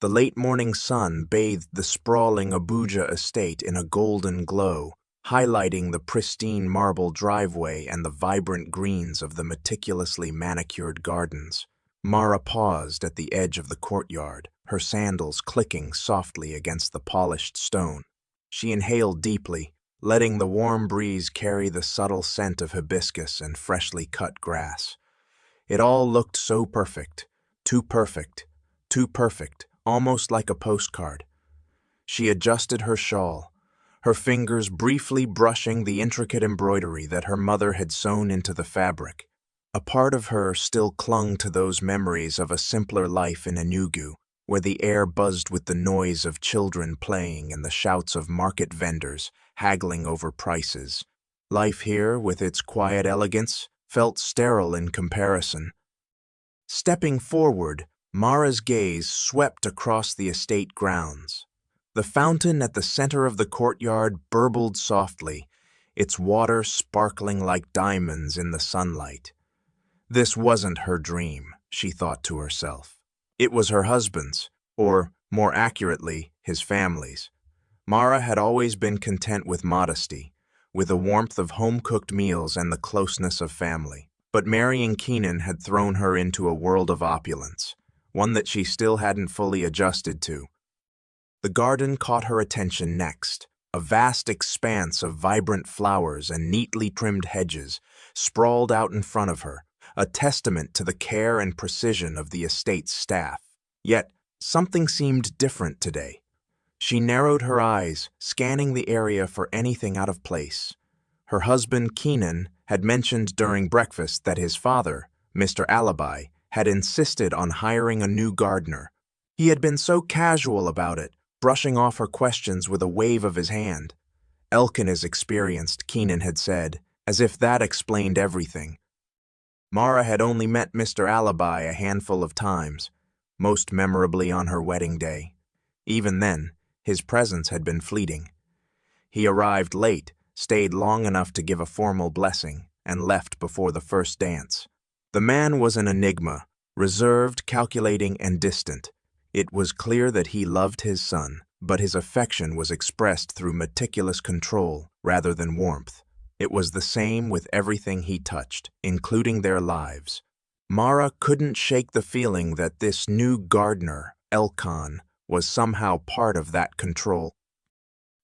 The late morning sun bathed the sprawling Abuja estate in a golden glow, highlighting the pristine marble driveway and the vibrant greens of the meticulously manicured gardens. Mara paused at the edge of the courtyard, her sandals clicking softly against the polished stone. She inhaled deeply, letting the warm breeze carry the subtle scent of hibiscus and freshly cut grass. It all looked so perfect, too perfect, too perfect, almost like a postcard. She adjusted her shawl, her fingers briefly brushing the intricate embroidery that her mother had sewn into the fabric. A part of her still clung to those memories of a simpler life in Enugu, where the air buzzed with the noise of children playing and the shouts of market vendors haggling over prices. Life here, with its quiet elegance, felt sterile in comparison. Stepping forward, Mara's gaze swept across the estate grounds. The fountain at the center of the courtyard burbled softly, its water sparkling like diamonds in the sunlight. This wasn't her dream, she thought to herself. It was her husband's, or, more accurately, his family's. Mara had always been content with modesty, with the warmth of home-cooked meals and the closeness of family. But marrying Keenan had thrown her into a world of opulence, one that she still hadn't fully adjusted to. The garden caught her attention next, a vast expanse of vibrant flowers and neatly trimmed hedges sprawled out in front of her, a testament to the care and precision of the estate's staff. Yet, something seemed different today. She narrowed her eyes, scanning the area for anything out of place. Her husband, Keenan, had mentioned during breakfast that his father, Mr. Alibi, had insisted on hiring a new gardener. He had been so casual about it, brushing off her questions with a wave of his hand. Elkin is experienced, Keenan had said, as if that explained everything. Mara had only met Mr. Alibi a handful of times, most memorably on her wedding day. Even then, his presence had been fleeting. He arrived late, stayed long enough to give a formal blessing, and left before the first dance. The man was an enigma, reserved, calculating, and distant. It was clear that he loved his son, but his affection was expressed through meticulous control rather than warmth. It was the same with everything he touched, including their lives. Mara couldn't shake the feeling that this new gardener, Elkan, was somehow part of that control.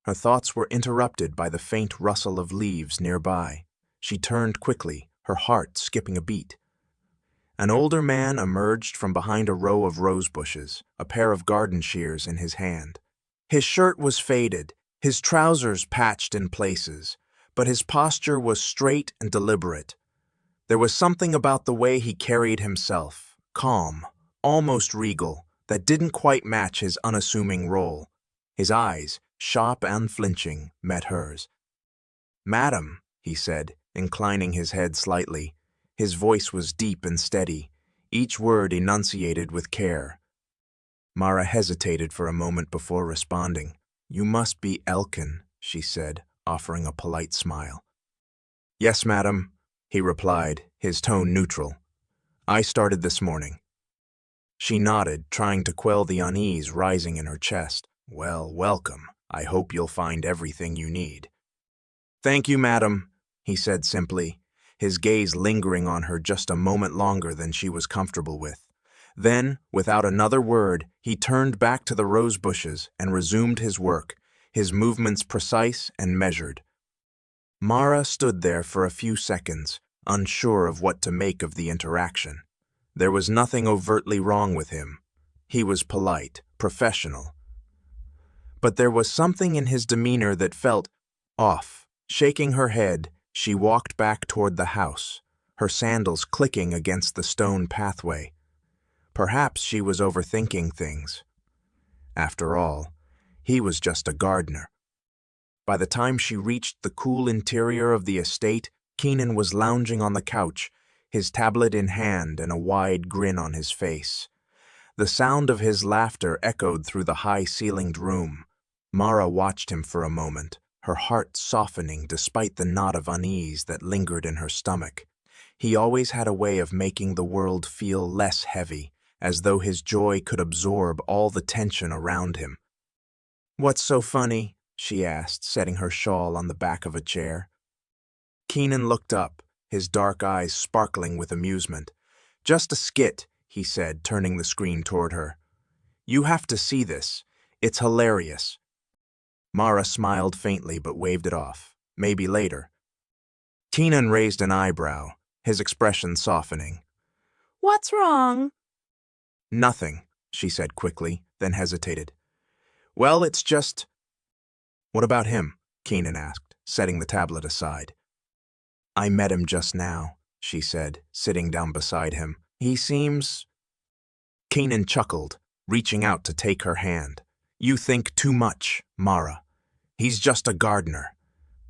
Her thoughts were interrupted by the faint rustle of leaves nearby. She turned quickly, her heart skipping a beat. An older man emerged from behind a row of rose bushes, a pair of garden shears in his hand. His shirt was faded, his trousers patched in places, but his posture was straight and deliberate. There was something about the way he carried himself, calm, almost regal, that didn't quite match his unassuming role. His eyes, sharp and unflinching, met hers. "Madam," he said, inclining his head slightly. His voice was deep and steady, each word enunciated with care. Mara hesitated for a moment before responding. "You must be Elkin," she said, offering a polite smile. "Yes, madam," he replied, his tone neutral. "I started this morning." She nodded, trying to quell the unease rising in her chest. "Well, welcome. I hope you'll find everything you need." "Thank you, madam," he said simply, his gaze lingering on her just a moment longer than she was comfortable with. Then, without another word, he turned back to the rose bushes and resumed his work, his movements precise and measured. Mara stood there for a few seconds, unsure of what to make of the interaction. There was nothing overtly wrong with him. He was polite, professional. But there was something in his demeanor that felt off. Shaking her head, she walked back toward the house, her sandals clicking against the stone pathway. Perhaps she was overthinking things. After all, he was just a gardener. By the time she reached the cool interior of the estate, Keenan was lounging on the couch, his tablet in hand and a wide grin on his face. The sound of his laughter echoed through the high-ceilinged room. Mara watched him for a moment, her heart softening despite the knot of unease that lingered in her stomach. He always had a way of making the world feel less heavy, as though his joy could absorb all the tension around him. "What's so funny?" she asked, setting her shawl on the back of a chair. Keenan looked up, his dark eyes sparkling with amusement. "Just a skit," he said, turning the screen toward her. "You have to see this. It's hilarious." Mara smiled faintly but waved it off. "Maybe later." Keenan raised an eyebrow, his expression softening. "What's wrong?" "Nothing," she said quickly, then hesitated. "Well, it's just—" "What about him?" Keenan asked, setting the tablet aside. "I met him just now," she said, sitting down beside him. "He seems—" Keenan chuckled, reaching out to take her hand. "You think too much, Mara. He's just a gardener.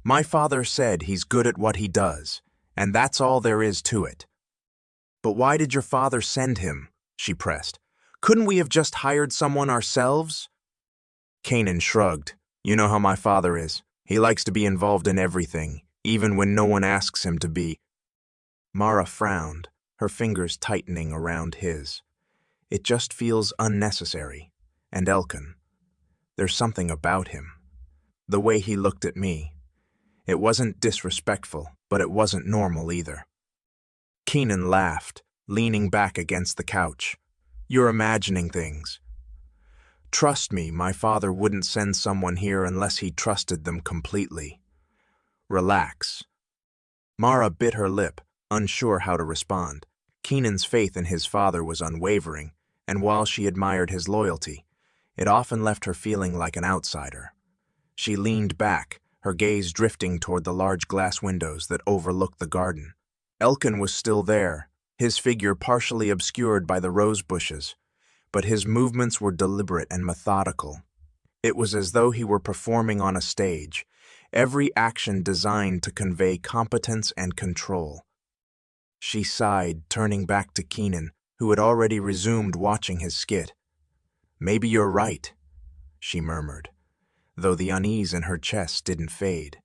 My father said he's good at what he does, and that's all there is to it." "But why did your father send him?" she pressed. "Couldn't we have just hired someone ourselves?" Kanan shrugged. "You know how my father is. He likes to be involved in everything, even when no one asks him to be." Mara frowned, her fingers tightening around his. "It just feels unnecessary. And Elkin. There's something about him. The way he looked at me. It wasn't disrespectful, but it wasn't normal either." Keenan laughed, leaning back against the couch. "You're imagining things. Trust me, my father wouldn't send someone here unless he trusted them completely. Relax." Mara bit her lip, unsure how to respond. Keenan's faith in his father was unwavering, and while she admired his loyalty, it often left her feeling like an outsider. She leaned back, her gaze drifting toward the large glass windows that overlooked the garden. Elkin was still there, his figure partially obscured by the rose bushes, but his movements were deliberate and methodical. It was as though he were performing on a stage, every action designed to convey competence and control. She sighed, turning back to Keenan, who had already resumed watching his skit. "Maybe you're right," she murmured, though the unease in her chest didn't fade.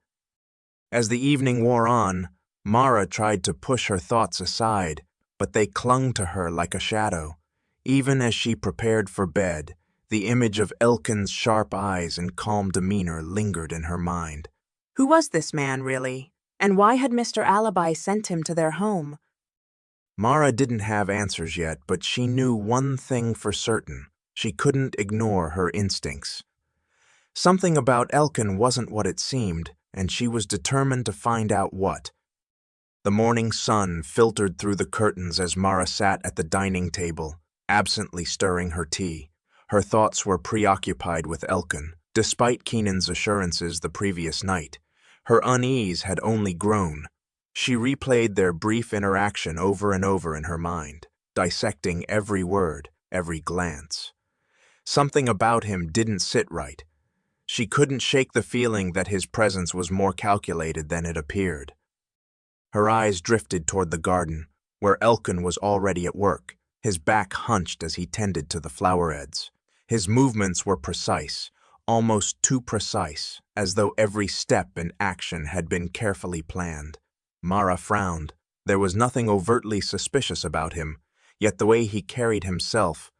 As the evening wore on, Mara tried to push her thoughts aside, but they clung to her like a shadow. Even as she prepared for bed, the image of Elkin's sharp eyes and calm demeanor lingered in her mind. Who was this man, really? And why had Mr. Alibi sent him to their home? Mara didn't have answers yet, but she knew one thing for certain. She couldn't ignore her instincts. Something about Elkin wasn't what it seemed, and she was determined to find out what. The morning sun filtered through the curtains as Mara sat at the dining table, absently stirring her tea. Her thoughts were preoccupied with Elkin. Despite Keenan's assurances the previous night, her unease had only grown. She replayed their brief interaction over and over in her mind, dissecting every word, every glance. Something about him didn't sit right. She couldn't shake the feeling that his presence was more calculated than it appeared. Her eyes drifted toward the garden, where Elkin was already at work, his back hunched as he tended to the flowerheads. His movements were precise, almost too precise, as though every step and action had been carefully planned. Mara frowned. There was nothing overtly suspicious about him, yet the way he carried himself,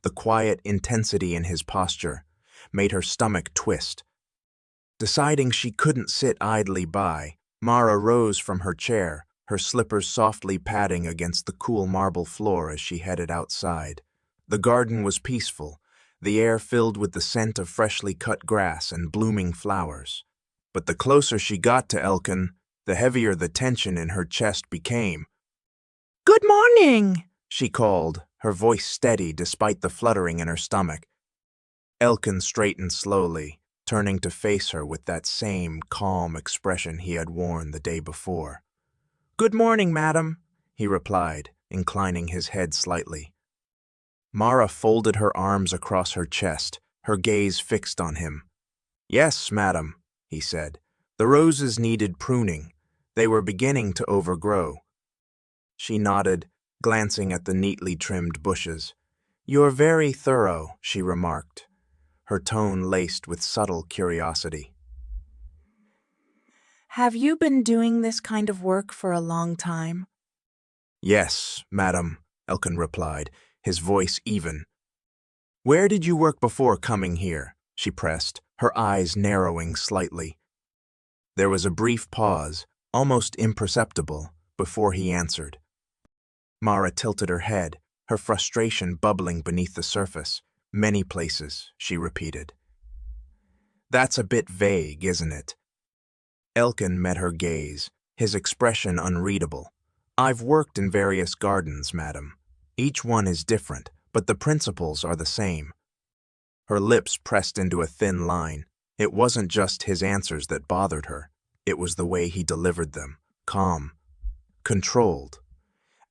the quiet intensity in his posture, made her stomach twist. Deciding she couldn't sit idly by, Mara rose from her chair, her slippers softly padding against the cool marble floor as she headed outside. The garden was peaceful, the air filled with the scent of freshly cut grass and blooming flowers. But the closer she got to Elkin, the heavier the tension in her chest became. "Good morning," she called, her voice steady despite the fluttering in her stomach. Elkin straightened slowly, turning to face her with that same calm expression he had worn the day before. "Good morning, madam," he replied, inclining his head slightly. Mara folded her arms across her chest, her gaze fixed on him. "Yes, madam," he said. "The roses needed pruning. They were beginning to overgrow." She nodded, glancing at the neatly trimmed bushes. "You're very thorough," she remarked, her tone laced with subtle curiosity. "Have you been doing this kind of work for a long time?" "Yes, madam," Elkin replied. his voice even. "Where did you work before coming here?" she pressed, her eyes narrowing slightly. There was a brief pause, almost imperceptible, before he answered. Mara tilted her head, her frustration bubbling beneath the surface. "Many places," she repeated. "That's a bit vague, isn't it?" Elkin met her gaze, his expression unreadable. "I've worked in various gardens, madam. Each one is different, but the principles are the same." Her lips pressed into a thin line. It wasn't just his answers that bothered her. It was the way he delivered them, calm, controlled,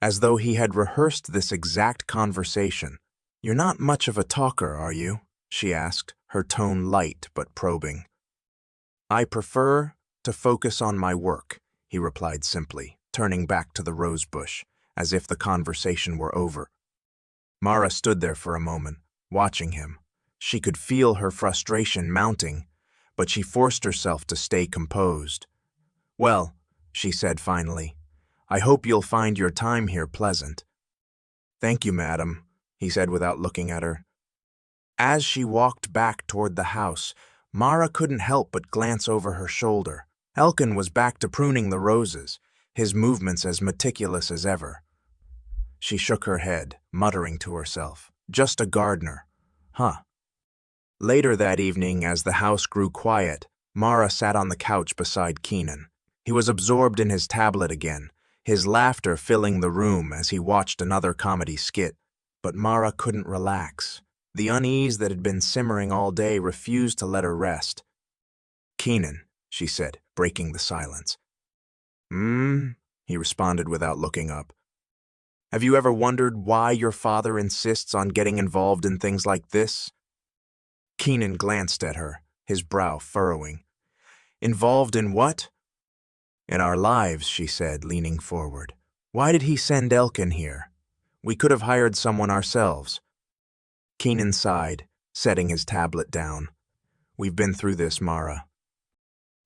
as though he had rehearsed this exact conversation. "You're not much of a talker, are you?" she asked, her tone light but probing. "I prefer to focus on my work," he replied simply, turning back to the rose bush, as if the conversation were over. Mara stood there for a moment, watching him. She could feel her frustration mounting, but she forced herself to stay composed. "Well," she said finally, "I hope you'll find your time here pleasant." "Thank you, madam," he said without looking at her. As she walked back toward the house, Mara couldn't help but glance over her shoulder. Elkin was back to pruning the roses, his movements as meticulous as ever. She shook her head, muttering to herself, "Just a gardener. Huh." Later that evening, as the house grew quiet, Mara sat on the couch beside Keenan. He was absorbed in his tablet again, his laughter filling the room as he watched another comedy skit. But Mara couldn't relax. The unease that had been simmering all day refused to let her rest. "Keenan," she said, breaking the silence. He responded without looking up. "Have you ever wondered why your father insists on getting involved in things like this?" Keenan glanced at her, his brow furrowing. "Involved in what?" "In our lives," she said, leaning forward. "Why did he send Elkin here? We could have hired someone ourselves." Keenan sighed, setting his tablet down. "We've been through this, Mara."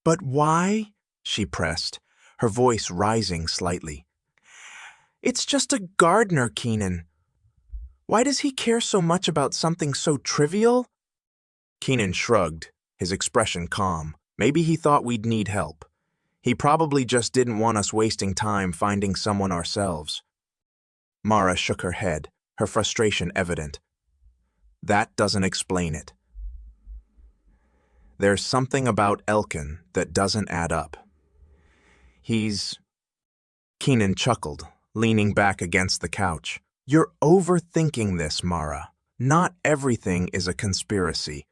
"But why?" she pressed, her voice rising slightly. "It's just a gardener, Keenan. Why does he care so much about something so trivial?" Keenan shrugged, his expression calm. "Maybe he thought we'd need help. He probably just didn't want us wasting time finding someone ourselves." Mara shook her head, her frustration evident. "That doesn't explain it. There's something about Elkin that doesn't add up. He's—" Keenan chuckled, leaning back against the couch. "You're overthinking this, Mara. Not everything is a conspiracy."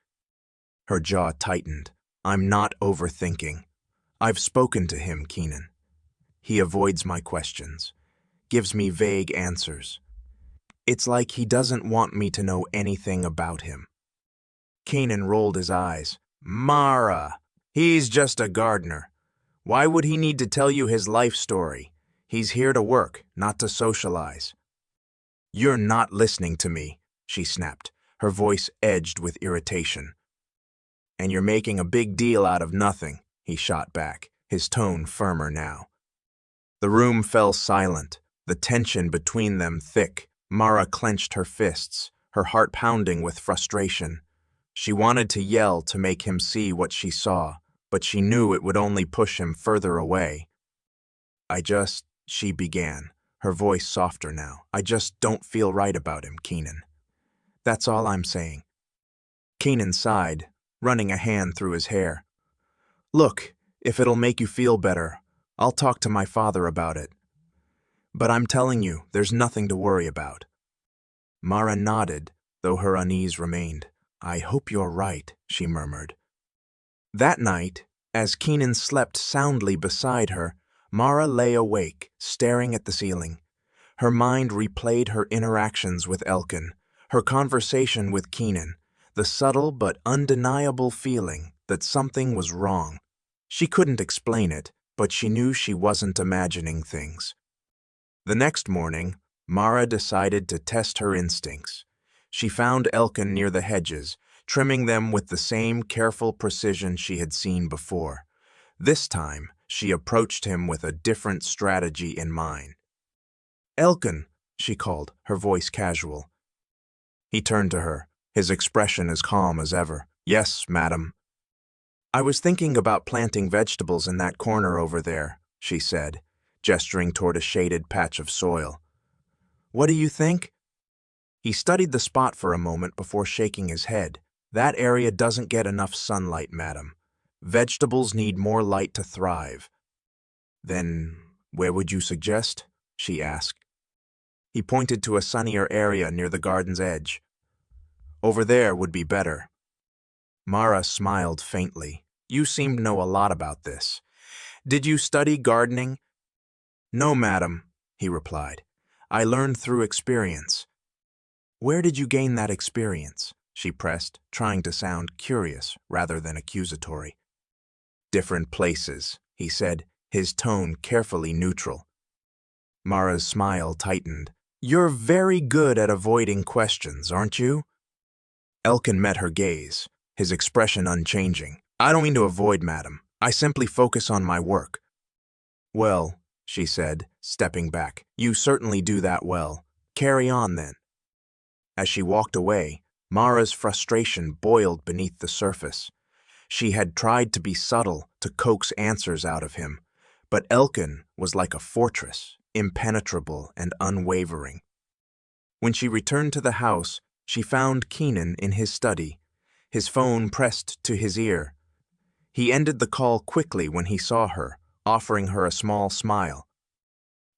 Her jaw tightened. "I'm not overthinking. I've spoken to him, Keenan. He avoids my questions, gives me vague answers. It's like he doesn't want me to know anything about him." Keenan rolled his eyes. "Mara, he's just a gardener. Why would he need to tell you his life story? He's here to work, not to socialize." "You're not listening to me," she snapped, her voice edged with irritation. "And you're making a big deal out of nothing," he shot back, his tone firmer now. The room fell silent, the tension between them thick. Mara clenched her fists, her heart pounding with frustration. She wanted to yell to make him see what she saw, but she knew it would only push him further away. She began, her voice softer now. "I just don't feel right about him, Keenan. That's all I'm saying." Keenan sighed, running a hand through his hair. "Look, if it'll make you feel better, I'll talk to my father about it. But I'm telling you, there's nothing to worry about." Mara nodded, though her unease remained. "I hope you're right," she murmured. That night, as Keenan slept soundly beside her, Mara lay awake, staring at the ceiling. Her mind replayed her interactions with Elkin, her conversation with Keenan, the subtle but undeniable feeling that something was wrong. She couldn't explain it, but she knew she wasn't imagining things. The next morning, Mara decided to test her instincts. She found Elkin near the hedges, trimming them with the same careful precision she had seen before. This time, she approached him with a different strategy in mind. "Elkin," she called, her voice casual, He turned to her, his expression as calm as ever. Yes, madam. I was thinking about planting vegetables in that corner over there, she said, gesturing toward a shaded patch of soil. What do you think? He studied the spot for a moment before shaking his head. That area doesn't get enough sunlight, madam. Vegetables need more light to thrive. Then, where would you suggest? She asked. He pointed to a sunnier area near the garden's edge. Over there would be better. Mara smiled faintly. You seem to know a lot about this. Did you study gardening? No, madam, he replied. I learned through experience. Where did you gain that experience? She pressed, trying to sound curious rather than accusatory. Different places, he said, his tone carefully neutral. Mara's smile tightened. You're very good at avoiding questions, aren't you? Elkin met her gaze, his expression unchanging. I don't mean to avoid, madam. I simply focus on my work. Well, she said, stepping back, you certainly do that well. Carry on, then. As she walked away, Mara's frustration boiled beneath the surface. She had tried to be subtle, to coax answers out of him, but Elkin was like a fortress, impenetrable and unwavering. When she returned to the house, she found Keenan in his study, his phone pressed to his ear. He ended the call quickly when he saw her, offering her a small smile.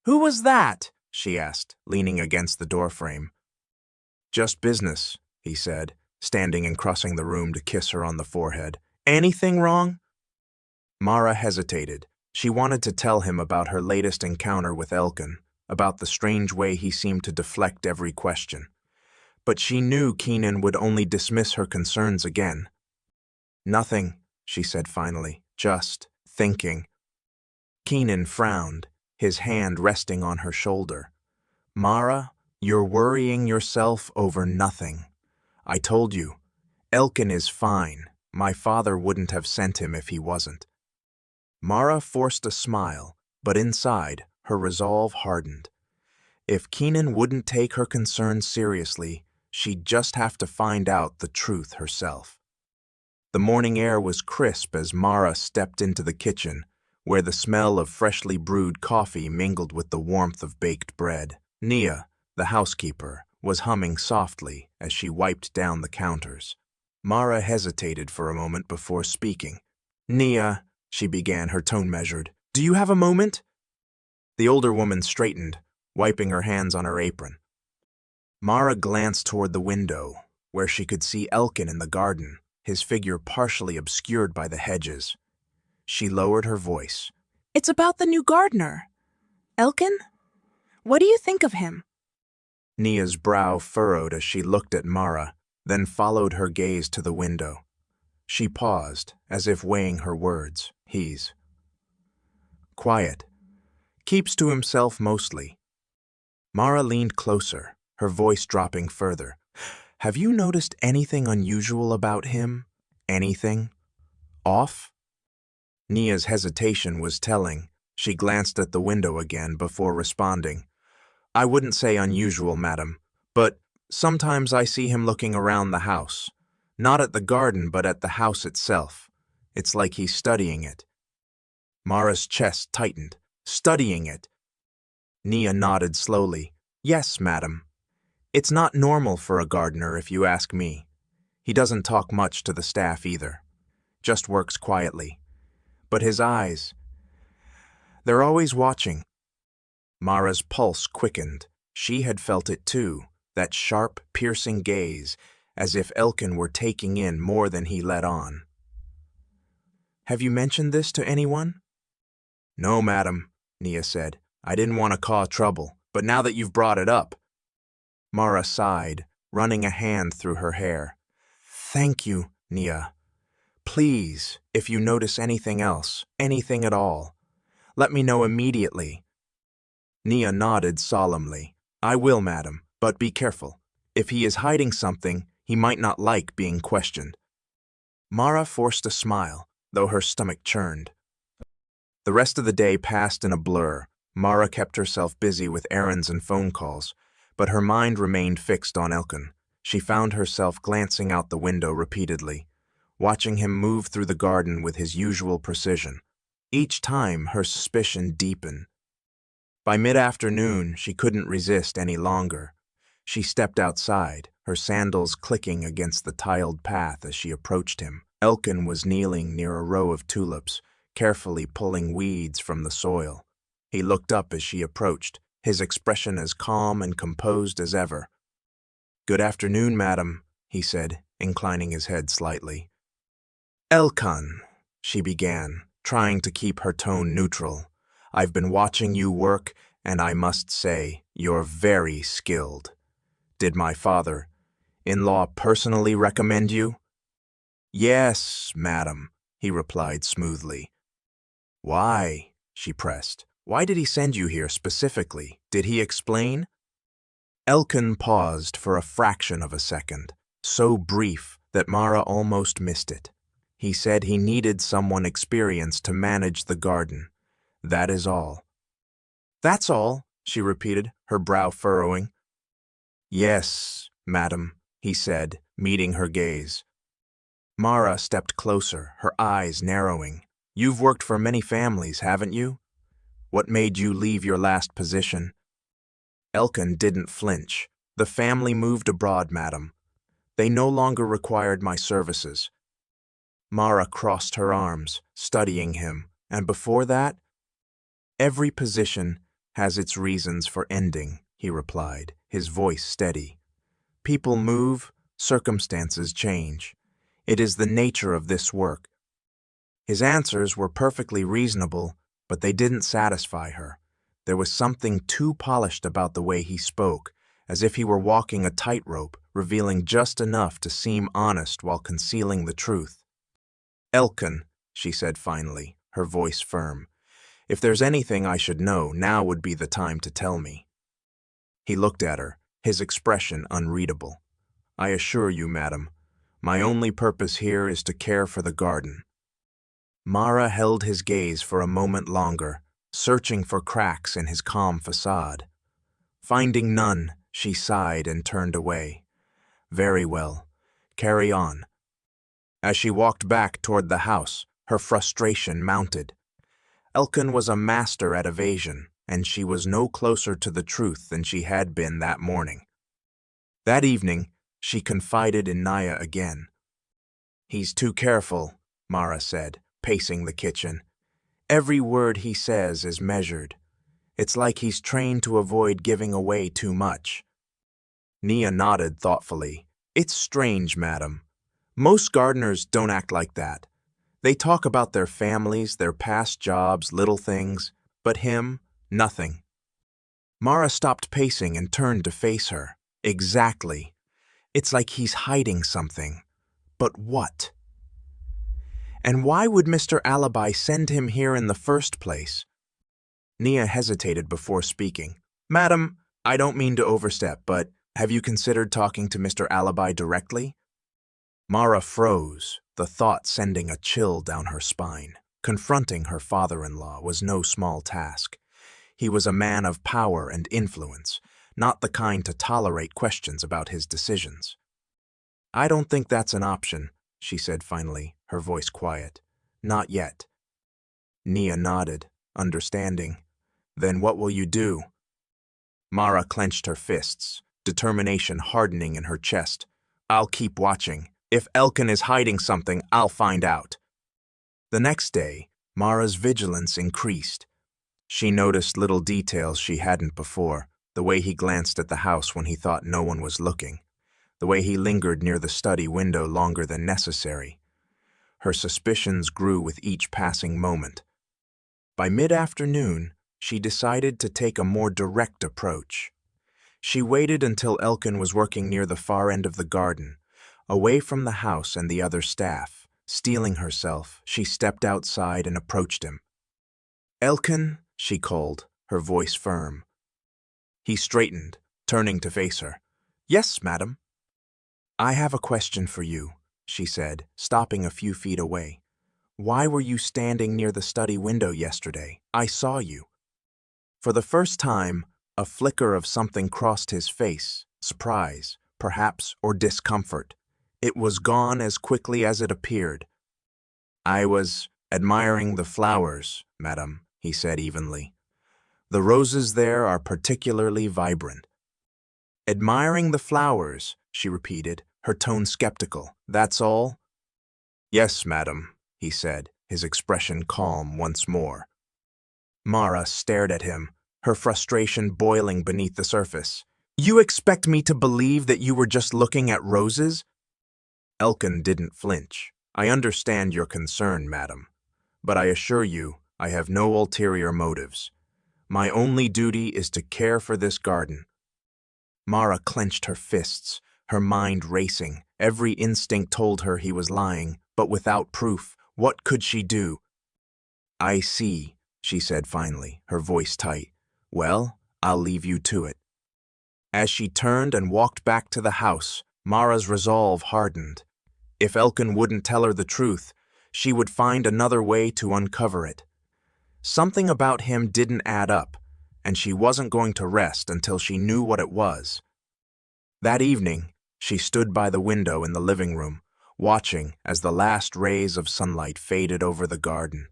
Who was that? She asked, leaning against the doorframe. Just business, he said, standing and crossing the room to kiss her on the forehead. Anything wrong? Mara hesitated. She wanted to tell him about her latest encounter with Elkin, about the strange way he seemed to deflect every question. But she knew Keenan would only dismiss her concerns again. Nothing, she said finally, just thinking. Keenan frowned, his hand resting on her shoulder. Mara, you're worrying yourself over nothing. I told you, Elkin is fine. My father wouldn't have sent him if he wasn't. Mara forced a smile, but inside, her resolve hardened. If Keenan wouldn't take her concerns seriously, she'd just have to find out the truth herself. The morning air was crisp as Mara stepped into the kitchen, where the smell of freshly brewed coffee mingled with the warmth of baked bread. Nia, the housekeeper, was humming softly as she wiped down the counters. Mara hesitated for a moment before speaking. Nia, she began, her tone measured. Do you have a moment? The older woman straightened, wiping her hands on her apron. Mara glanced toward the window, where she could see Elkin in the garden, his figure partially obscured by the hedges. She lowered her voice. It's about the new gardener. Elkin? What do you think of him? Nia's brow furrowed as she looked at Mara, then followed her gaze to the window. She paused, as if weighing her words. He's quiet. Keeps to himself mostly. Mara leaned closer, her voice dropping further. Have you noticed anything unusual about him? Anything? Off? Nia's hesitation was telling. She glanced at the window again before responding. I wouldn't say unusual, madam, but sometimes I see him looking around the house. Not at the garden, but at the house itself. It's like he's studying it. Mara's chest tightened. Studying it. Nia nodded slowly. Yes, madam. It's not normal for a gardener, if you ask me. He doesn't talk much to the staff either. Just works quietly. But his eyes, they're always watching. Mara's pulse quickened. She had felt it too, that sharp, piercing gaze, as if Elkin were taking in more than he let on. Have you mentioned this to anyone? No, madam, Nia said. I didn't want to cause trouble, but now that you've brought it up. Mara sighed, running a hand through her hair. Thank you, Nia. Please, if you notice anything else, anything at all, let me know immediately. Nia nodded solemnly. I will, madam, but be careful. If he is hiding something, he might not like being questioned. Mara forced a smile, though her stomach churned. The rest of the day passed in a blur. Mara kept herself busy with errands and phone calls, but her mind remained fixed on Elkin. She found herself glancing out the window repeatedly, watching him move through the garden with his usual precision. Each time, her suspicion deepened. By mid-afternoon, she couldn't resist any longer. She stepped outside, her sandals clicking against the tiled path as she approached him. Elkin was kneeling near a row of tulips, carefully pulling weeds from the soil. He looked up as she approached, his expression as calm and composed as ever. "Good afternoon, madam," he said, inclining his head slightly. "Elkan," she began, trying to keep her tone neutral. "I've been watching you work, and I must say, you're very skilled. Did my father-in-law personally recommend you?" "Yes, madam," he replied smoothly. "Why?" she pressed. "Why did he send you here specifically? Did he explain?" Elkin paused for a fraction of a second, so brief that Mara almost missed it. He said he needed someone experienced to manage the garden. That is all. "That's all," she repeated, her brow furrowing. "Yes, madam," he said, meeting her gaze. Mara stepped closer, her eyes narrowing. "You've worked for many families, haven't you? What made you leave your last position?" Elkin didn't flinch. "The family moved abroad, madam. They no longer required my services." Mara crossed her arms, studying him. "And before that?" "Every position has its reasons for ending," he replied, his voice steady. "People move, circumstances change. It is the nature of this work." His answers were perfectly reasonable, but they didn't satisfy her. There was something too polished about the way he spoke, as if he were walking a tightrope, revealing just enough to seem honest while concealing the truth. "Elkin," she said finally, her voice firm, "if there's anything I should know, now would be the time to tell me." He looked at her, his expression unreadable. "I assure you, madam, my only purpose here is to care for the garden." Mara held his gaze for a moment longer, searching for cracks in his calm facade. Finding none, she sighed and turned away. "Very well. Carry on." As she walked back toward the house, her frustration mounted. Elkin was a master at evasion, and she was no closer to the truth than she had been that morning. That evening, she confided in Naya again. "He's too careful," Mara said, pacing the kitchen. "Every word he says is measured. It's like he's trained to avoid giving away too much." Nia nodded thoughtfully. "It's strange, madam. Most gardeners don't act like that. They talk about their families, their past jobs, little things, but him, nothing." Mara stopped pacing and turned to face her. "Exactly. It's like he's hiding something. But what? And why would Mr. Alibi send him here in the first place?" Nia hesitated before speaking. "Madam, I don't mean to overstep, but have you considered talking to Mr. Alibi directly?" Mara froze, the thought sending a chill down her spine. Confronting her father-in-law was no small task. He was a man of power and influence, not the kind to tolerate questions about his decisions. "I don't think that's an option," she said finally, her voice quiet. "Not yet." Nia nodded, understanding. "Then what will you do?" Mara clenched her fists, determination hardening in her chest. "I'll keep watching. If Elkin is hiding something, I'll find out." The next day, Mara's vigilance increased. She noticed little details she hadn't before, the way he glanced at the house when he thought no one was looking, the way he lingered near the study window longer than necessary. Her suspicions grew with each passing moment. By mid-afternoon, she decided to take a more direct approach. She waited until Elkin was working near the far end of the garden, away from the house and the other staff. Steeling herself, she stepped outside and approached him. "Elkin," she called, her voice firm. He straightened, turning to face her. "Yes, madam." "I have a question for you," she said, stopping a few feet away. "Why were you standing near the study window yesterday? I saw you." For the first time, a flicker of something crossed his face, surprise, perhaps, or discomfort. It was gone as quickly as it appeared. "I was admiring the flowers, madam," he said evenly. "The roses there are particularly vibrant." "Admiring the flowers," she repeated, her tone skeptical. "That's all?" "Yes, madam," he said, his expression calm once more. Mara stared at him, her frustration boiling beneath the surface. "You expect me to believe that you were just looking at roses?" Elkin didn't flinch. "I understand your concern, madam, but I assure you I have no ulterior motives. My only duty is to care for this garden." Mara clenched her fists, her mind racing. Every instinct told her he was lying, but without proof, what could she do? "I see," she said finally, her voice tight. "Well, I'll leave you to it." As she turned and walked back to the house, Mara's resolve hardened. If Elkin wouldn't tell her the truth, she would find another way to uncover it. Something about him didn't add up, and she wasn't going to rest until she knew what it was. That evening, she stood by the window in the living room, watching as the last rays of sunlight faded over the garden.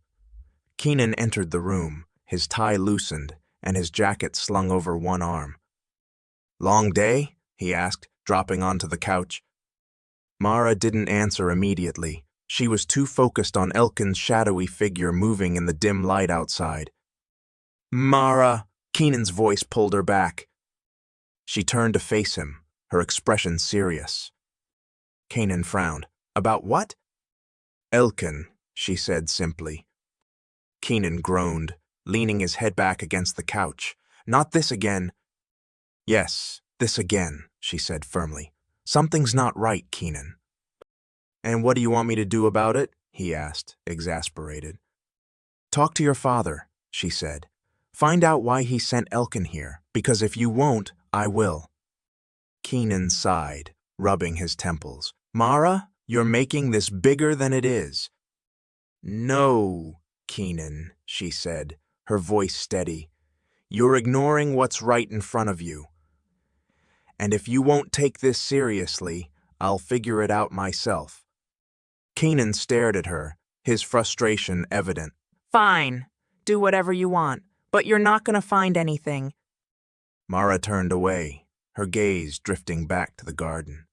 Keenan entered the room, his tie loosened and his jacket slung over one arm. "Long day?" he asked, dropping onto the couch. Mara didn't answer immediately. She was too focused on Elkin's shadowy figure moving in the dim light outside. "Mara!" Keenan's voice pulled her back. She turned to face him, her expression serious. Keenan frowned. "About what?" "Elkin," she said simply. Keenan groaned, leaning his head back against the couch. "Not this again." "Yes, this again," she said firmly. "Something's not right, Keenan." "And what do you want me to do about it?" he asked, exasperated. "Talk to your father," she said. "Find out why he sent Elkin here, because if you won't, I will." Keenan sighed, rubbing his temples. "Mara, you're making this bigger than it is." "No, Keenan," she said, her voice steady. "You're ignoring what's right in front of you. And if you won't take this seriously, I'll figure it out myself." Keenan stared at her, his frustration evident. Fine, do whatever you want, but you're not going to find anything. Mara turned away, her gaze drifting back to the garden.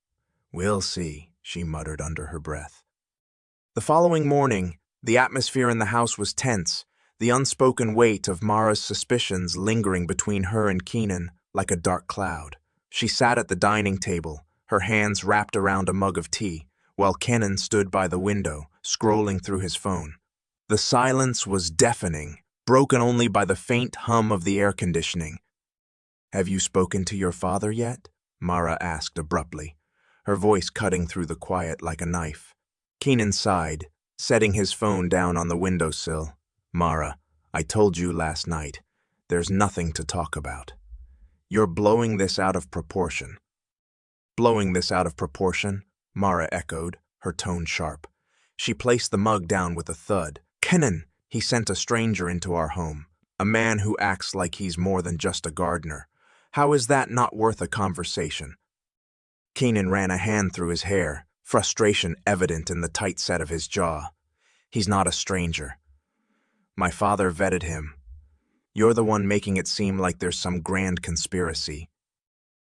"We'll see," she muttered under her breath. The following morning, the atmosphere in the house was tense, the unspoken weight of Mara's suspicions lingering between her and Keenan like a dark cloud. She sat at the dining table, her hands wrapped around a mug of tea, while Kenan stood by the window, scrolling through his phone. The silence was deafening, broken only by the faint hum of the air conditioning. "Have you spoken to your father yet?" Mara asked abruptly, her voice cutting through the quiet like a knife. Keenan sighed, setting his phone down on the windowsill. "Mara, I told you last night, there's nothing to talk about. You're blowing this out of proportion." "Blowing this out of proportion?" Mara echoed, her tone sharp. She placed the mug down with a thud. "Kenan, he sent a stranger into our home, a man who acts like he's more than just a gardener. How is that not worth a conversation?" Keenan ran a hand through his hair, frustration evident in the tight set of his jaw. "He's not a stranger. My father vetted him. You're the one making it seem like there's some grand conspiracy."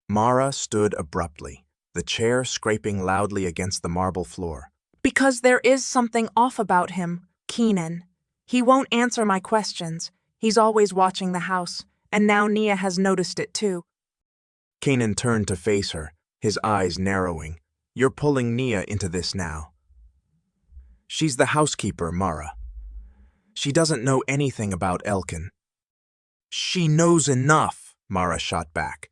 Mara stood abruptly, the chair scraping loudly against the marble floor. "Because there is something off about him, Keenan. He won't answer my questions. He's always watching the house, and now Nia has noticed it too." Keenan turned to face her, his eyes narrowing. "You're pulling Nia into this now." "She's the housekeeper, Mara. She doesn't know anything about Elkin." "She knows enough," Mara shot back.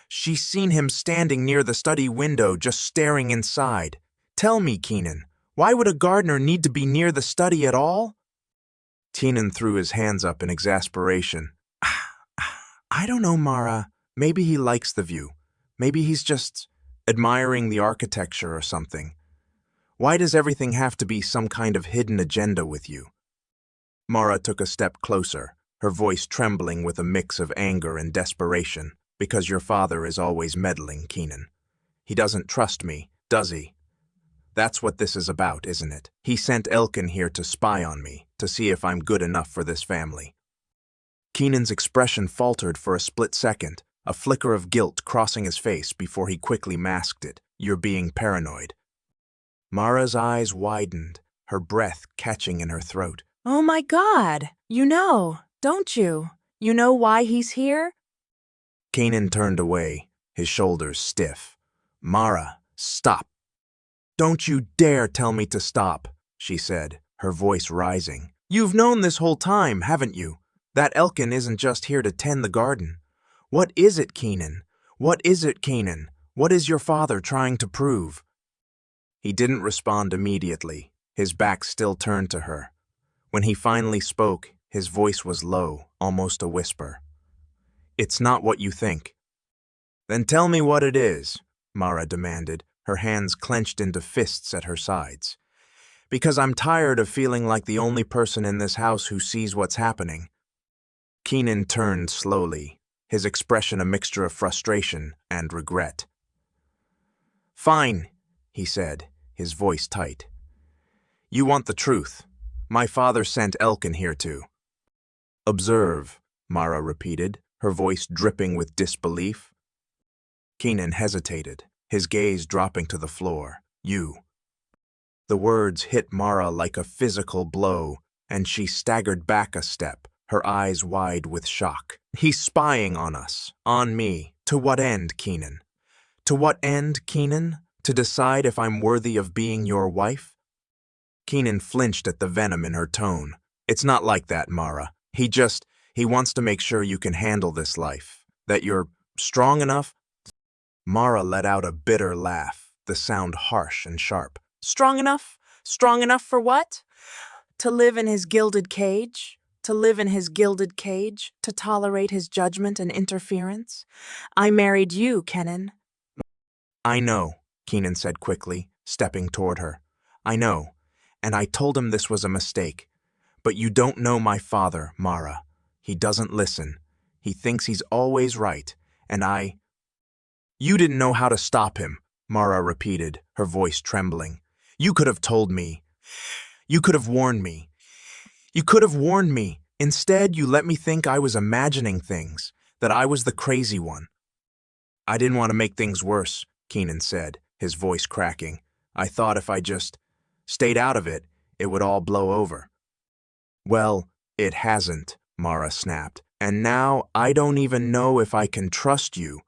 "She's seen him standing near the study window just staring inside. Tell me, Keenan, why would a gardener need to be near the study at all?" Keenan threw his hands up in exasperation. "I don't know, Mara. Maybe he likes the view. Maybe he's just admiring the architecture or something. Why does everything have to be some kind of hidden agenda with you?" Mara took a step closer, her voice trembling with a mix of anger and desperation. "Because your father is always meddling, Keenan. He doesn't trust me, does he? That's what this is about, isn't it? He sent Elkin here to spy on me, to see if I'm good enough for this family. Keenan's expression faltered for a split second, a flicker of guilt crossing his face before he quickly masked it. You're being paranoid. Mara's eyes widened, her breath catching in her throat. Oh my God! You know, don't you? You know why he's here? Keenan turned away, his shoulders stiff. Mara, stop. Don't you dare tell me to stop, she said, her voice rising. You've known this whole time, haven't you? That Elkin isn't just here to tend the garden. What is it, Keenan? What is it, Keenan? What is your father trying to prove? He didn't respond immediately, his back still turned to her. When he finally spoke, his voice was low, almost a whisper. It's not what you think. Then tell me what it is, Mara demanded, her hands clenched into fists at her sides. Because I'm tired of feeling like the only person in this house who sees what's happening. Keenan turned slowly, his expression a mixture of frustration and regret. Fine, he said, his voice tight. You want the truth. My father sent Elkin here to observe, Mara repeated, her voice dripping with disbelief. Keenan hesitated, his gaze dropping to the floor. You. The words hit Mara like a physical blow, and she staggered back a step, her eyes wide with shock. He's spying on us, on me. To what end, Keenan? To what end, Keenan? To decide if I'm worthy of being your wife? Keenan flinched at the venom in her tone. It's not like that, Mara. He wants to make sure you can handle this life. That you're strong enough. Mara let out a bitter laugh, the sound harsh and sharp. Strong enough? Strong enough for what? To live in his gilded cage? To live in his gilded cage? To tolerate his judgment and interference? I married you, Kenan. I know, Keenan said quickly, stepping toward her. I know, and I told him this was a mistake. But you don't know my father, Mara. He doesn't listen. He thinks he's always right, and You didn't know how to stop him, Mara repeated, her voice trembling. You could have told me. You could have warned me. You could have warned me. Instead, you let me think I was imagining things, that I was the crazy one. I didn't want to make things worse, Keenan said, his voice cracking. I thought if I just stayed out of it, it would all blow over. Well, it hasn't, Mara snapped, and now I don't even know if I can trust you.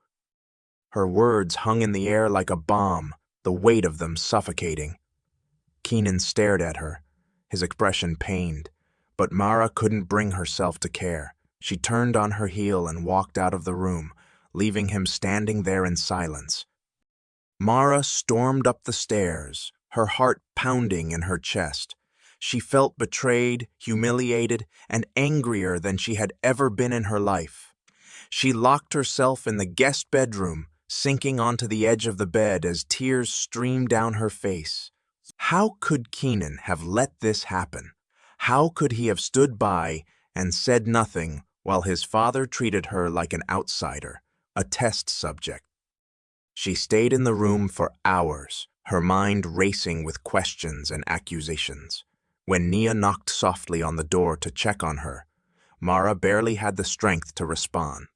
Her words hung in the air like a bomb, the weight of them suffocating. Keenan stared at her, his expression pained, but Mara couldn't bring herself to care. She turned on her heel and walked out of the room, leaving him standing there in silence. Mara stormed up the stairs, her heart pounding in her chest. She felt betrayed, humiliated, and angrier than she had ever been in her life. She locked herself in the guest bedroom, sinking onto the edge of the bed as tears streamed down her face. How could Keenan have let this happen? How could he have stood by and said nothing while his father treated her like an outsider, a test subject? She stayed in the room for hours, her mind racing with questions and accusations. When Nia knocked softly on the door to check on her, Mara barely had the strength to respond.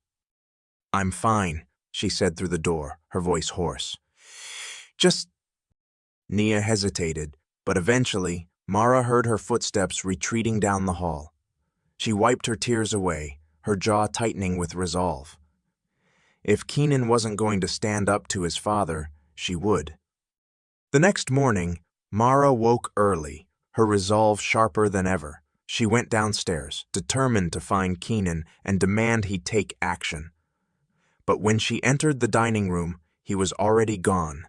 I'm fine, she said through the door, her voice hoarse. Just... Nia hesitated, but eventually, Mara heard her footsteps retreating down the hall. She wiped her tears away, her jaw tightening with resolve. If Keenan wasn't going to stand up to his father, she would. The next morning, Mara woke early, her resolve sharper than ever. She went downstairs, determined to find Keenan and demand he take action. But when she entered the dining room, he was already gone.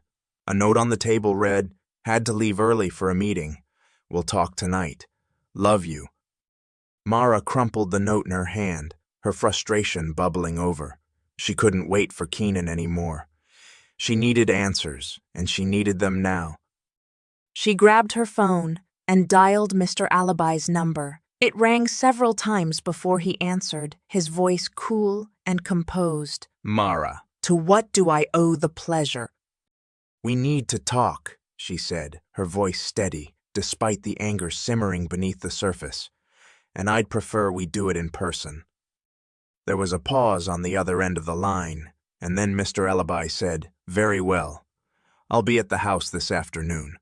A note on the table read, "Had to leave early for a meeting. We'll talk tonight. Love you." Mara crumpled the note in her hand, her frustration bubbling over. She couldn't wait for Keenan anymore. She needed answers, and she needed them now. She grabbed her phone and dialed Mr. Alibi's number. It rang several times before he answered, his voice cool and composed. Mara. To what do I owe the pleasure? "We need to talk," she said, her voice steady, despite the anger simmering beneath the surface. "And I'd prefer we do it in person." There was a pause on the other end of the line, and then Mr. Allaby said, "Very well. I'll be at the house this afternoon."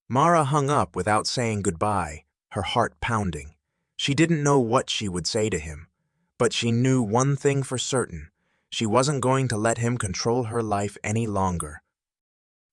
Mara hung up without saying goodbye, her heart pounding. She didn't know what she would say to him, but she knew one thing for certain. She wasn't going to let him control her life any longer.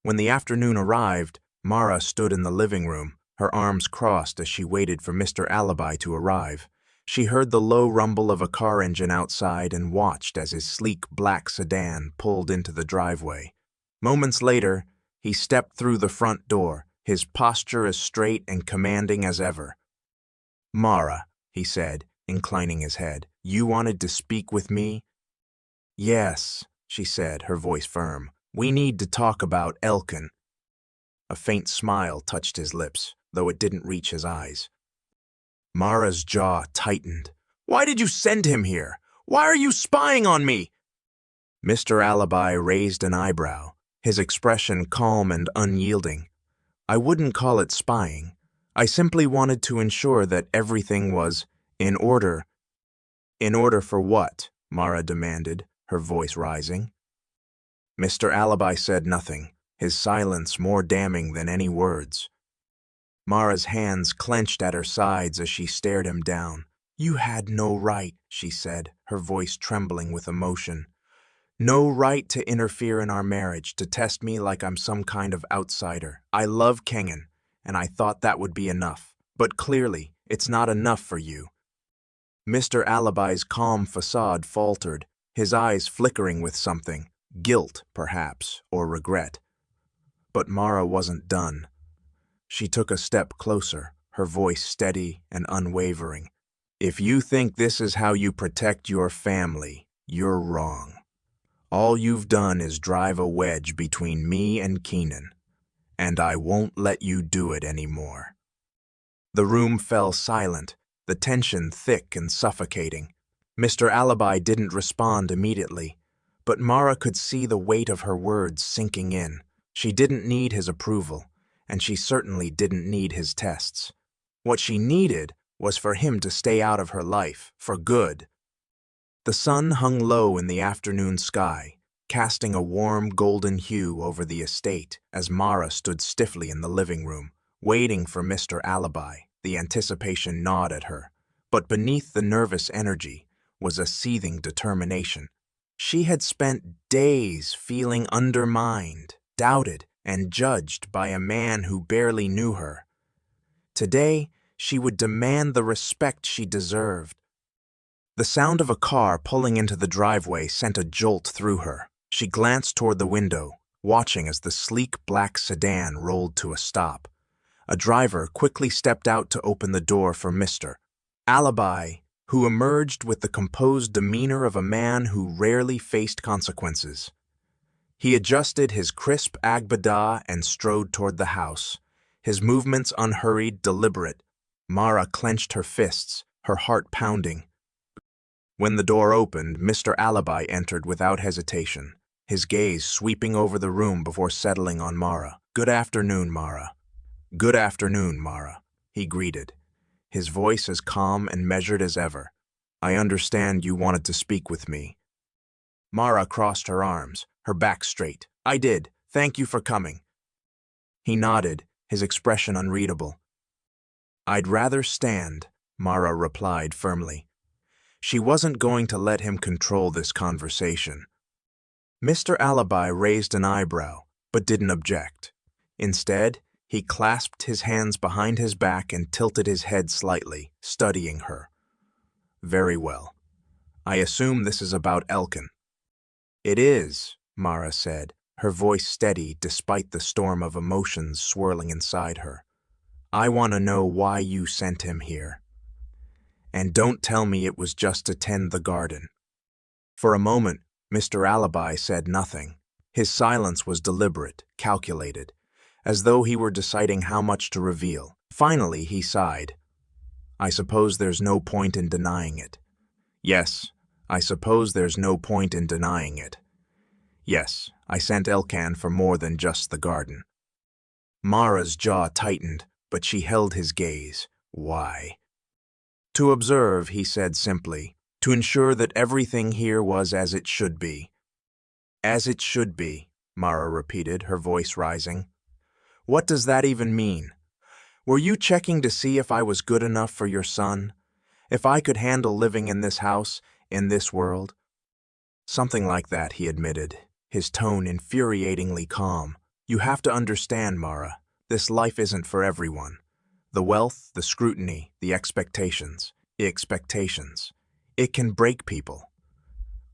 When the afternoon arrived, Mara stood in the living room, her arms crossed as she waited for Mr. Allaby to arrive. She heard the low rumble of a car engine outside and watched as his sleek black sedan pulled into the driveway. Moments later, he stepped through the front door, his posture as straight and commanding as ever. "Mara," he said, inclining his head, "you wanted to speak with me?" "Yes," she said, her voice firm. "We need to talk about Elkin." A faint smile touched his lips, though it didn't reach his eyes. Mara's jaw tightened. "Why did you send him here? Why are you spying on me?" Mr. Allaby raised an eyebrow, his expression calm and unyielding. "I wouldn't call it spying. I simply wanted to ensure that everything was in order." "In order for what?" Mara demanded, her voice rising. Mr. Allaby said nothing, his silence more damning than any words. Mara's hands clenched at her sides as she stared him down. "You had no right," she said, her voice trembling with emotion. "No right to interfere in our marriage, to test me like I'm some kind of outsider. I love Kengan, and I thought that would be enough. But clearly, it's not enough for you." Mr. Allaby's calm facade faltered, his eyes flickering with something, guilt, perhaps, or regret. But Mara wasn't done. She took a step closer, her voice steady and unwavering. "If you think this is how you protect your family, you're wrong. All you've done is drive a wedge between me and Keenan, and I won't let you do it anymore." The room fell silent, the tension thick and suffocating. Mr. Allaby didn't respond immediately, but Mara could see the weight of her words sinking in. She didn't need his approval, and she certainly didn't need his tests. What she needed was for him to stay out of her life, for good. The sun hung low in the afternoon sky, casting a warm golden hue over the estate as Mara stood stiffly in the living room, waiting for Mr. Allaby. The anticipation gnawed at her, but beneath the nervous energy was a seething determination. She had spent days feeling undermined, doubted, and judged by a man who barely knew her. Today, she would demand the respect she deserved. The sound of a car pulling into the driveway sent a jolt through her. She glanced toward the window, watching as the sleek black sedan rolled to a stop. A driver quickly stepped out to open the door for Mr. Allaby, who emerged with the composed demeanor of a man who rarely faced consequences. He adjusted his crisp agbada and strode toward the house, his movements unhurried, deliberate. Mara clenched her fists, her heart pounding. When the door opened, Mr. Allaby entered without hesitation, his gaze sweeping over the room before settling on Mara. "Good afternoon, Mara." "Good afternoon, Mara," he greeted, his voice as calm and measured as ever. "I understand you wanted to speak with me." Mara crossed her arms, her back straight. "I did. Thank you for coming." He nodded, his expression unreadable. "I'd rather stand," Mara replied firmly. She wasn't going to let him control this conversation. Mr. Allaby raised an eyebrow, but didn't object. Instead, he clasped his hands behind his back and tilted his head slightly, studying her. "Very well. I assume this is about Elkin." "It is," Mara said, her voice steady despite the storm of emotions swirling inside her. "I want to know why you sent him here. And don't tell me it was just to tend the garden." For a moment, Mr. Allaby said nothing. His silence was deliberate, calculated, as though he were deciding how much to reveal. Finally, he sighed. "I suppose there's no point in denying it." "Yes, I suppose there's no point in denying it. Yes, I sent Elkan for more than just the garden. Mara's jaw tightened, but she held his gaze. Why? To observe, he said simply, to ensure that everything here was as it should be. As it should be, Mara repeated, her voice rising. What does that even mean? Were you checking to see if I was good enough for your son? If I could handle living in this house, in this world? Something like that, he admitted, his tone infuriatingly calm. You have to understand, Mara, this life isn't for everyone. The wealth, the scrutiny, the expectations. It can break people.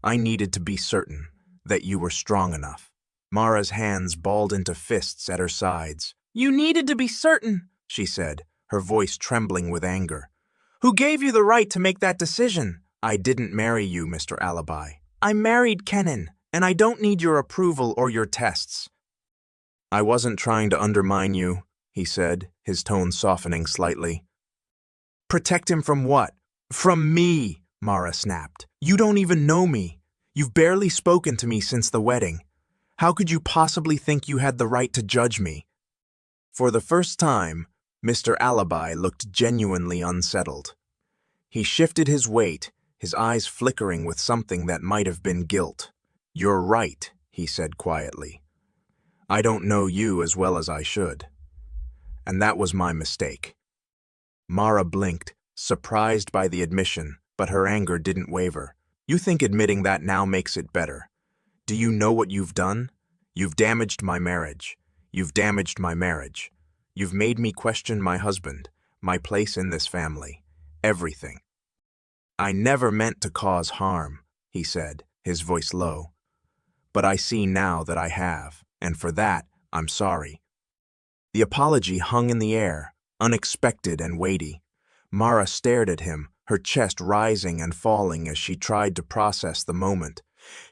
I needed to be certain that you were strong enough. Mara's hands balled into fists at her sides. You needed to be certain, She said, her voice trembling with anger. Who gave you the right to make that decision? I didn't marry you, Mr. Alibi. I married Kenan, and I don't need your approval or your tests. I wasn't trying to undermine you, he said, his tone softening slightly. Protect him from what? From me, Mara snapped. You don't even know me. You've barely spoken to me since the wedding. How could you possibly think you had the right to judge me? For the first time, Mr. Alibi looked genuinely unsettled. He shifted his weight, his eyes flickering with something that might have been guilt. You're right, he said quietly. I don't know you as well as I should. And that was my mistake. Mara blinked, surprised by the admission, but her anger didn't waver. You think admitting that now makes it better. Do you know what you've done? You've damaged my marriage. You've damaged my marriage. You've made me question my husband, my place in this family, everything. I never meant to cause harm, he said, his voice low. But I see now that I have, and for that, I'm sorry. The apology hung in the air, unexpected and weighty. Mara stared at him, her chest rising and falling as she tried to process the moment.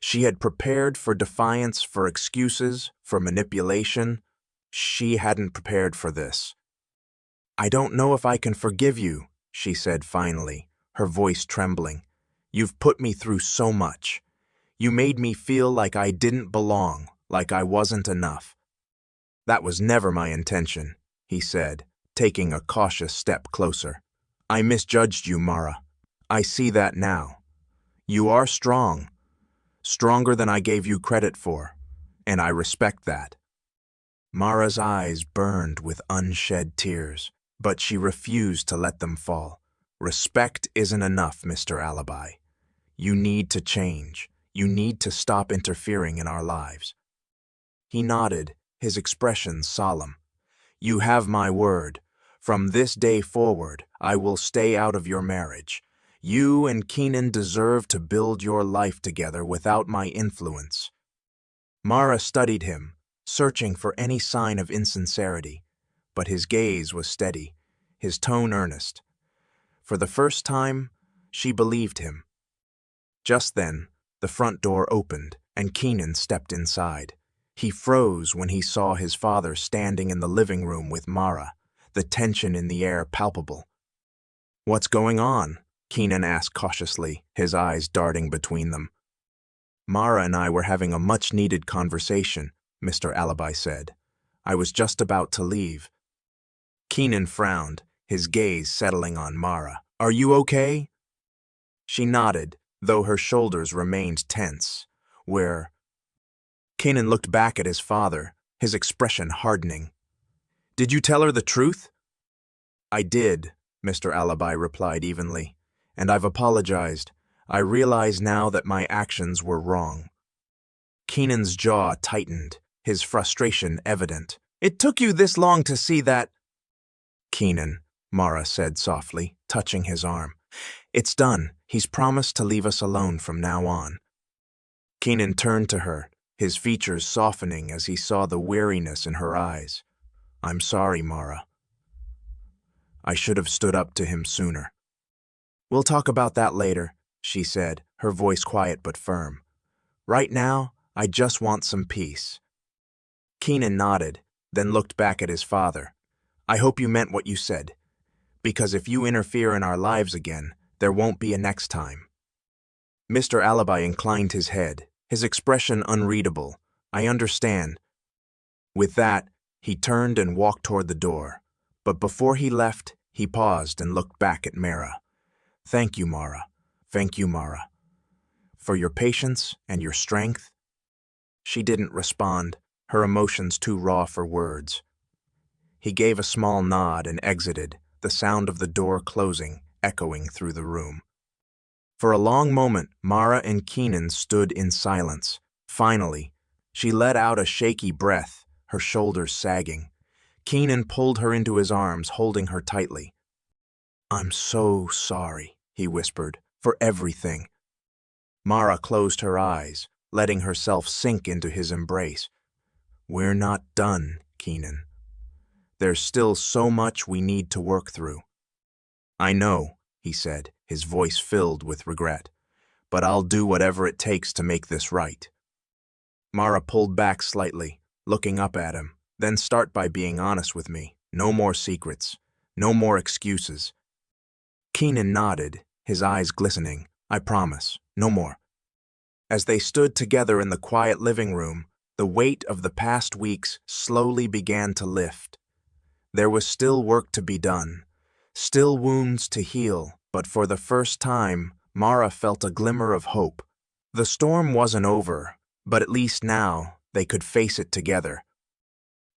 She had prepared for defiance, for excuses, for manipulation. She hadn't prepared for this. I don't know if I can forgive you, she said finally, her voice trembling. You've put me through so much. You made me feel like I didn't belong, like I wasn't enough. That was never my intention, he said, taking a cautious step closer. I misjudged you, Mara. I see that now. You are strong, stronger than I gave you credit for, and I respect that. Mara's eyes burned with unshed tears, but she refused to let them fall. Respect isn't enough, Mr. Alibi. You need to change. You need to stop interfering in our lives. He nodded, his expression solemn. You have my word. From this day forward, I will stay out of your marriage. You and Kenan deserve to build your life together without my influence. Mara studied him, searching for any sign of insincerity, but his gaze was steady, his tone earnest. For the first time, she believed him. Just then, the front door opened, and Kenan stepped inside. He froze when he saw his father standing in the living room with Mara, the tension in the air palpable. What's going on? Kenan asked cautiously, his eyes darting between them. Mara and I were having a much-needed conversation, Mr. Alibi said. I was just about to leave. Kenan frowned, his gaze settling on Mara. Are you okay? She nodded, though her shoulders remained tense. Kenan looked back at his father, his expression hardening. Did you tell her the truth? I did, Mr. Alibi replied evenly, and I've apologized. I realize now that my actions were wrong. Kenan's jaw tightened, his frustration evident. It took you this long to see that... Kenan, Mara said softly, touching his arm. It's done. He's promised to leave us alone from now on. Kenan turned to her, his features softening as he saw the weariness in her eyes. I'm sorry, Mara. I should have stood up to him sooner. We'll talk about that later, she said, her voice quiet but firm. Right now, I just want some peace. Kenan nodded, then looked back at his father. I hope you meant what you said, because if you interfere in our lives again, there won't be a next time. Mr. Alibi inclined his head, his expression unreadable. I understand. With that, he turned and walked toward the door. But before he left, he paused and looked back at Mara. Thank you, Mara. Thank you, Mara. For your patience and your strength. She didn't respond, her emotions too raw for words. He gave a small nod and exited, the sound of the door closing echoing through the room. For a long moment, Mara and Keenan stood in silence. Finally, she let out a shaky breath, her shoulders sagging. Keenan pulled her into his arms, holding her tightly. I'm so sorry, he whispered, for everything. Mara closed her eyes, letting herself sink into his embrace. We're not done, Keenan. There's still so much we need to work through. I know, he said, his voice filled with regret, but I'll do whatever it takes to make this right. Mara pulled back slightly, looking up at him. Then start by being honest with me. No more secrets. No more excuses. Keenan nodded, his eyes glistening. I promise. No more. As they stood together in the quiet living room, the weight of the past weeks slowly began to lift. There was still work to be done, still wounds to heal, but for the first time, Mara felt a glimmer of hope. The storm wasn't over, but at least now they could face it together.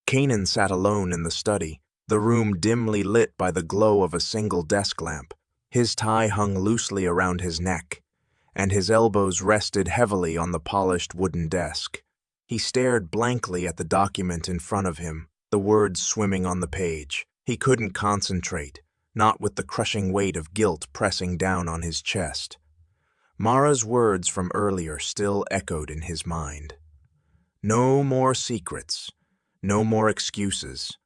Kanan sat alone in the study, the room dimly lit by the glow of a single desk lamp. His tie hung loosely around his neck, and his elbows rested heavily on the polished wooden desk. He stared blankly at the document in front of him, the words swimming on the page. He couldn't concentrate, not with the crushing weight of guilt pressing down on his chest. Mara's words from earlier still echoed in his mind. No more secrets. No more excuses.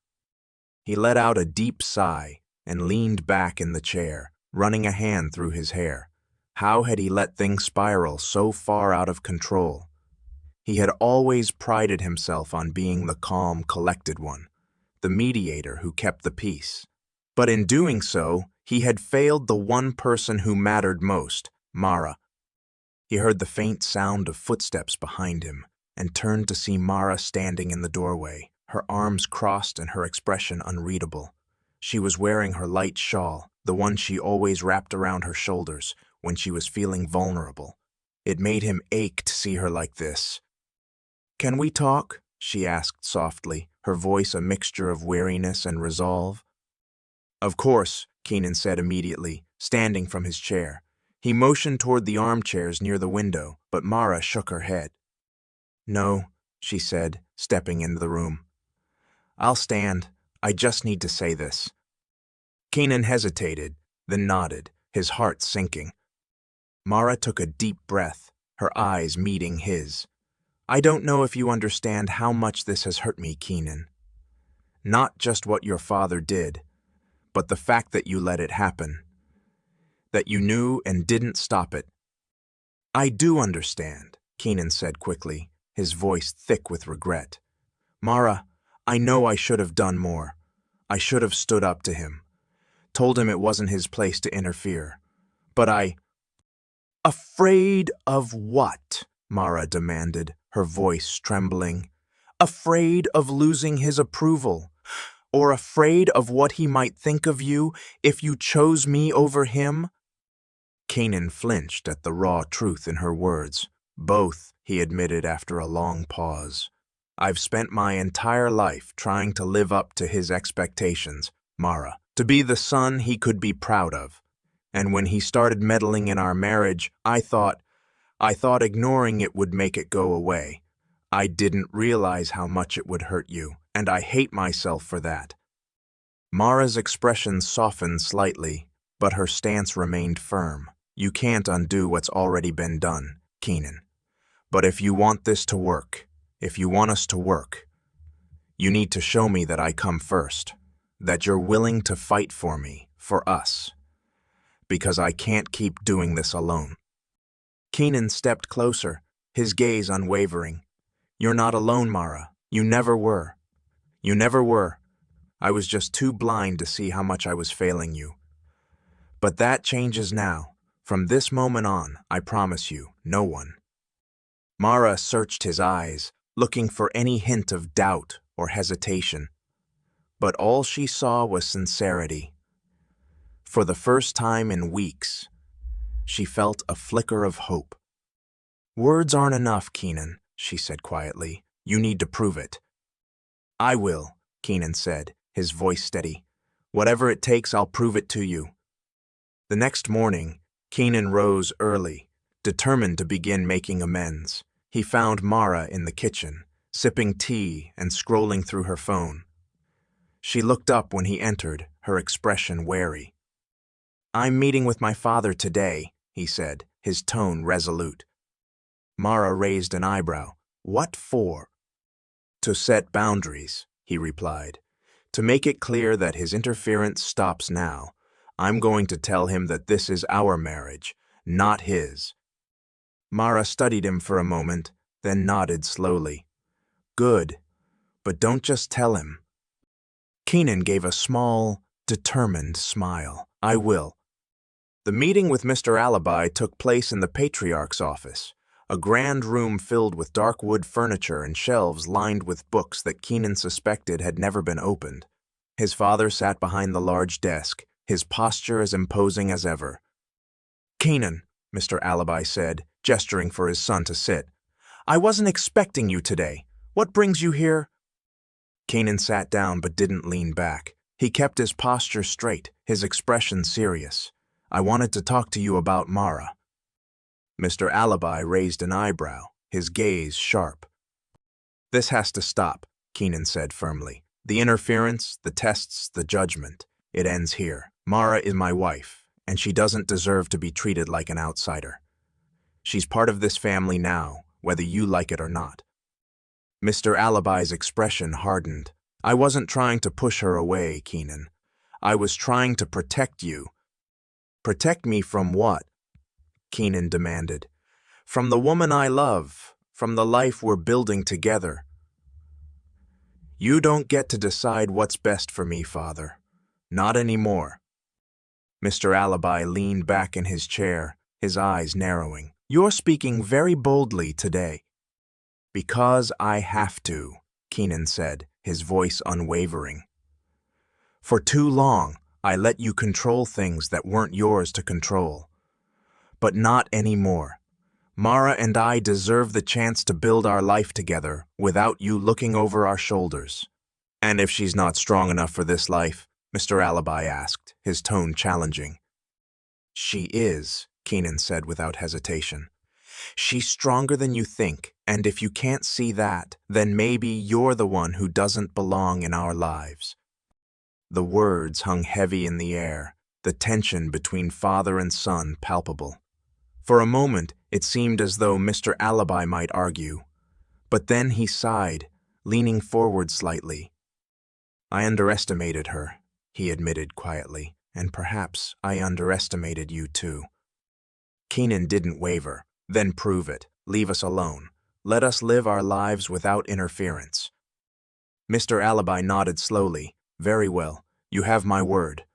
He let out a deep sigh and leaned back in the chair, running a hand through his hair. How had he let things spiral so far out of control? He had always prided himself on being the calm, collected one, the mediator who kept the peace. But in doing so, he had failed the one person who mattered most, Mara. He heard the faint sound of footsteps behind him, and turned to see Mara standing in the doorway, her arms crossed and her expression unreadable. She was wearing her light shawl, the one she always wrapped around her shoulders when she was feeling vulnerable. It made him ache to see her like this. Can we talk? She asked softly, her voice a mixture of weariness and resolve. Of course, Keenan said immediately, standing from his chair. He motioned toward the armchairs near the window, but Mara shook her head. No, she said, stepping into the room. I'll stand. I just need to say this. Keenan hesitated, then nodded, his heart sinking. Mara took a deep breath, her eyes meeting his. I don't know if you understand how much this has hurt me, Keenan. Not just what your father did, but the fact that you let it happen. That you knew and didn't stop it. I do understand, Keenan said quickly, his voice thick with regret. Mara, I know I should have done more. I should have stood up to him, told him it wasn't his place to interfere. But Afraid of what? Mara demanded, her voice trembling. Afraid of losing his approval, or afraid of what he might think of you if you chose me over him? Kanan flinched at the raw truth in her words. Both, he admitted after a long pause. I've spent my entire life trying to live up to his expectations, Mara, to be the son he could be proud of. And when he started meddling in our marriage, I thought ignoring it would make it go away. I didn't realize how much it would hurt you, and I hate myself for that. Mara's expression softened slightly, but her stance remained firm. You can't undo what's already been done, Keenan. But if you want this to work, if you want us to work, you need to show me that I come first, that you're willing to fight for me, for us. Because I can't keep doing this alone. Keenan stepped closer, his gaze unwavering. You're not alone, Mara. You never were. You never were. I was just too blind to see how much I was failing you. But that changes now. From this moment on, I promise you, no one, Mara searched his eyes, looking for any hint of doubt or hesitation. But all she saw was sincerity. For the first time in weeks, she felt a flicker of hope. "Words aren't enough, Keenan," she said quietly. "You need to prove it." "I will," Keenan said, his voice steady. "Whatever it takes, I'll prove it to you." The next morning, Keenan rose early, determined to begin making amends. He found Mara in the kitchen, sipping tea and scrolling through her phone. She looked up when he entered, her expression wary. "I'm meeting with my father today," he said, his tone resolute. Mara raised an eyebrow. "What for?" "To set boundaries," he replied. "To make it clear that his interference stops now. I'm going to tell him that this is our marriage, not his." Mara studied him for a moment, then nodded slowly. "Good, but don't just tell him." Keenan gave a small, determined smile. "I will." The meeting with Mr. Alibi took place in the patriarch's office, a grand room filled with dark wood furniture and shelves lined with books that Keenan suspected had never been opened. His father sat behind the large desk, his posture as imposing as ever. "Keenan," Mr. Alibi said, gesturing for his son to sit, "I wasn't expecting you today. What brings you here?" Keenan sat down but didn't lean back. He kept his posture straight, his expression serious. "I wanted to talk to you about Mara." Mr. Alibi raised an eyebrow, his gaze sharp. "This has to stop," Keenan said firmly. "The interference, the tests, the judgment. It ends here. Mara is my wife, and she doesn't deserve to be treated like an outsider. She's part of this family now, whether you like it or not." Mr. Alibi's expression hardened. "I wasn't trying to push her away, Keenan. I was trying to protect you." "Protect me from what?" Keenan demanded. "From the woman I love, from the life we're building together." "You don't get to decide what's best for me, Father. Not anymore." Mr. Alibi leaned back in his chair, his eyes narrowing. "You're speaking very boldly today." "Because I have to," Keenan said, his voice unwavering. "For too long, I let you control things that weren't yours to control. But not anymore. Mara and I deserve the chance to build our life together without you looking over our shoulders." "And if she's not strong enough for this life?" Mr. Alibi asked, his tone challenging. "She is," Keenan said without hesitation. "She's stronger than you think, and if you can't see that, then maybe you're the one who doesn't belong in our lives." The words hung heavy in the air, the tension between father and son palpable. For a moment, it seemed as though Mr. Alibi might argue. But then he sighed, leaning forward slightly. "I underestimated her," he admitted quietly, "and perhaps I underestimated you too." Keenan didn't waver. "Then prove it. Leave us alone. Let us live our lives without interference." Mr. Alibi nodded slowly. "Very well. You have my word."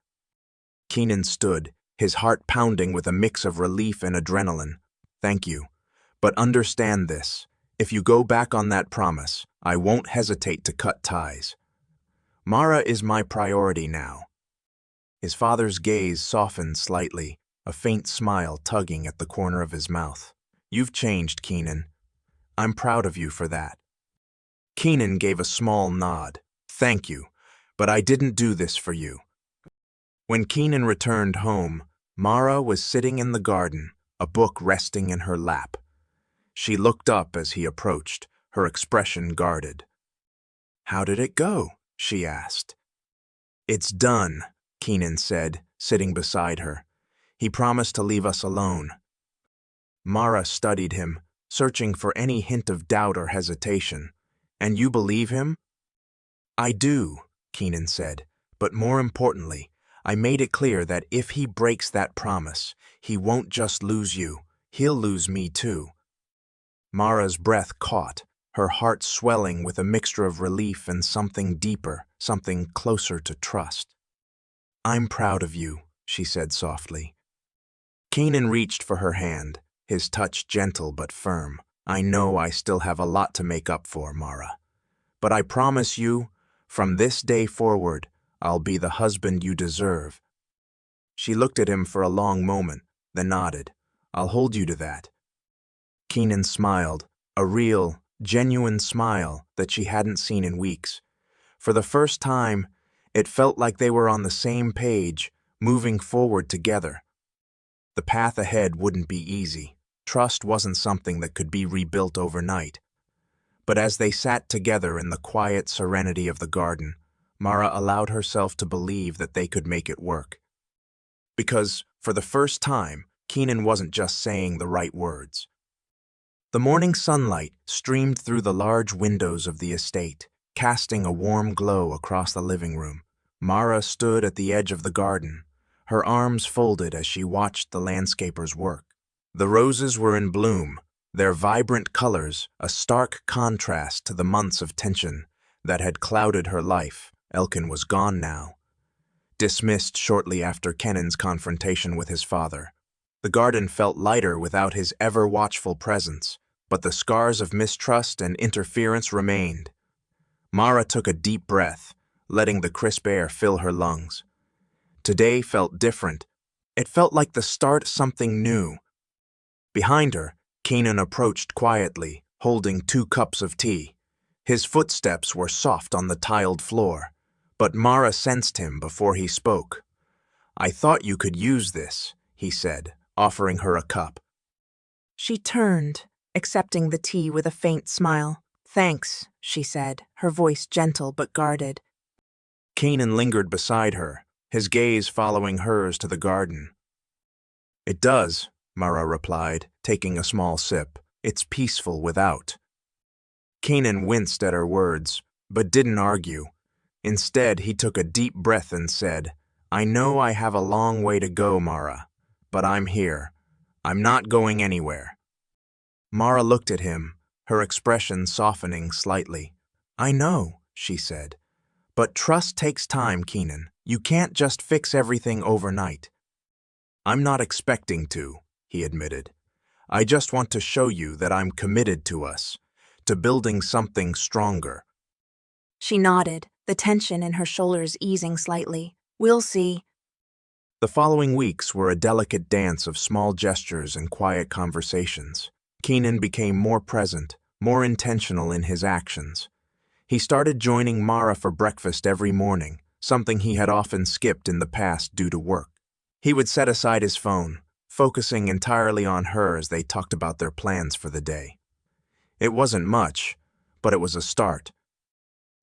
Keenan stood, his heart pounding with a mix of relief and adrenaline. "Thank you. But understand this. If you go back on that promise, I won't hesitate to cut ties. Mara is my priority now." His father's gaze softened slightly, a faint smile tugging at the corner of his mouth. "You've changed, Keenan. I'm proud of you for that." Keenan gave a small nod. "Thank you, but I didn't do this for you." When Keenan returned home, Mara was sitting in the garden, a book resting in her lap. She looked up as he approached, her expression guarded. "How did it go?" she asked. "It's done," Keenan said, sitting beside her. "He promised to leave us alone." Mara studied him, searching for any hint of doubt or hesitation. "And you believe him?" "I do," Keenan said, "but more importantly, I made it clear that if he breaks that promise, he won't just lose you, he'll lose me too." Mara's breath caught, her heart swelling with a mixture of relief and something deeper, something closer to trust. "I'm proud of you," she said softly. Keenan reached for her hand, his touch gentle but firm. I know I still have a lot to make up for, Mara. But I promise you, from this day forward, I'll be the husband you deserve." She looked at him for a long moment, then nodded. "I'll hold you to that." Keenan smiled, a real, genuine smile that she hadn't seen in weeks. For the first time, it felt like they were on the same page, moving forward together. The path ahead wouldn't be easy. Trust wasn't something that could be rebuilt overnight. But as they sat together in the quiet serenity of the garden, Mara allowed herself to believe that they could make it work. Because, for the first time, Keenan wasn't just saying the right words. The morning sunlight streamed through the large windows of the estate, casting a warm glow across the living room. Mara stood at the edge of the garden, her arms folded as she watched the landscapers work. The roses were in bloom, their vibrant colors a stark contrast to the months of tension that had clouded her life. Elkin was gone now, dismissed shortly after Kennan's confrontation with his father. The garden felt lighter without his ever-watchful presence, but the scars of mistrust and interference remained. Mara took a deep breath, letting the crisp air fill her lungs. Today felt different. It felt like the start of something new. Behind her, Keenan approached quietly, holding 2 cups of tea. His footsteps were soft on the tiled floor, but Mara sensed him before he spoke. "I thought you could use this," he said, offering her a cup. She turned, accepting the tea with a faint smile. "Thanks," she said, her voice gentle but guarded. Keenan lingered beside her, his gaze following hers to the garden. "It does," Mara replied, taking a small sip. "It's peaceful without." Keenan winced at her words, but didn't argue. Instead, he took a deep breath and said, "I know I have a long way to go, Mara, but I'm here. I'm not going anywhere." Mara looked at him, her expression softening slightly. "I know," she said. "But trust takes time, Keenan. You can't just fix everything overnight." "I'm not expecting to," he admitted. "I just want to show you that I'm committed to us, to building something stronger." She nodded, the tension in her shoulders easing slightly. "We'll see." The following weeks were a delicate dance of small gestures and quiet conversations. Keenan became more present, more intentional in his actions. He started joining Mara for breakfast every morning, something he had often skipped in the past due to work. He would set aside his phone, focusing entirely on her as they talked about their plans for the day. It wasn't much, but it was a start.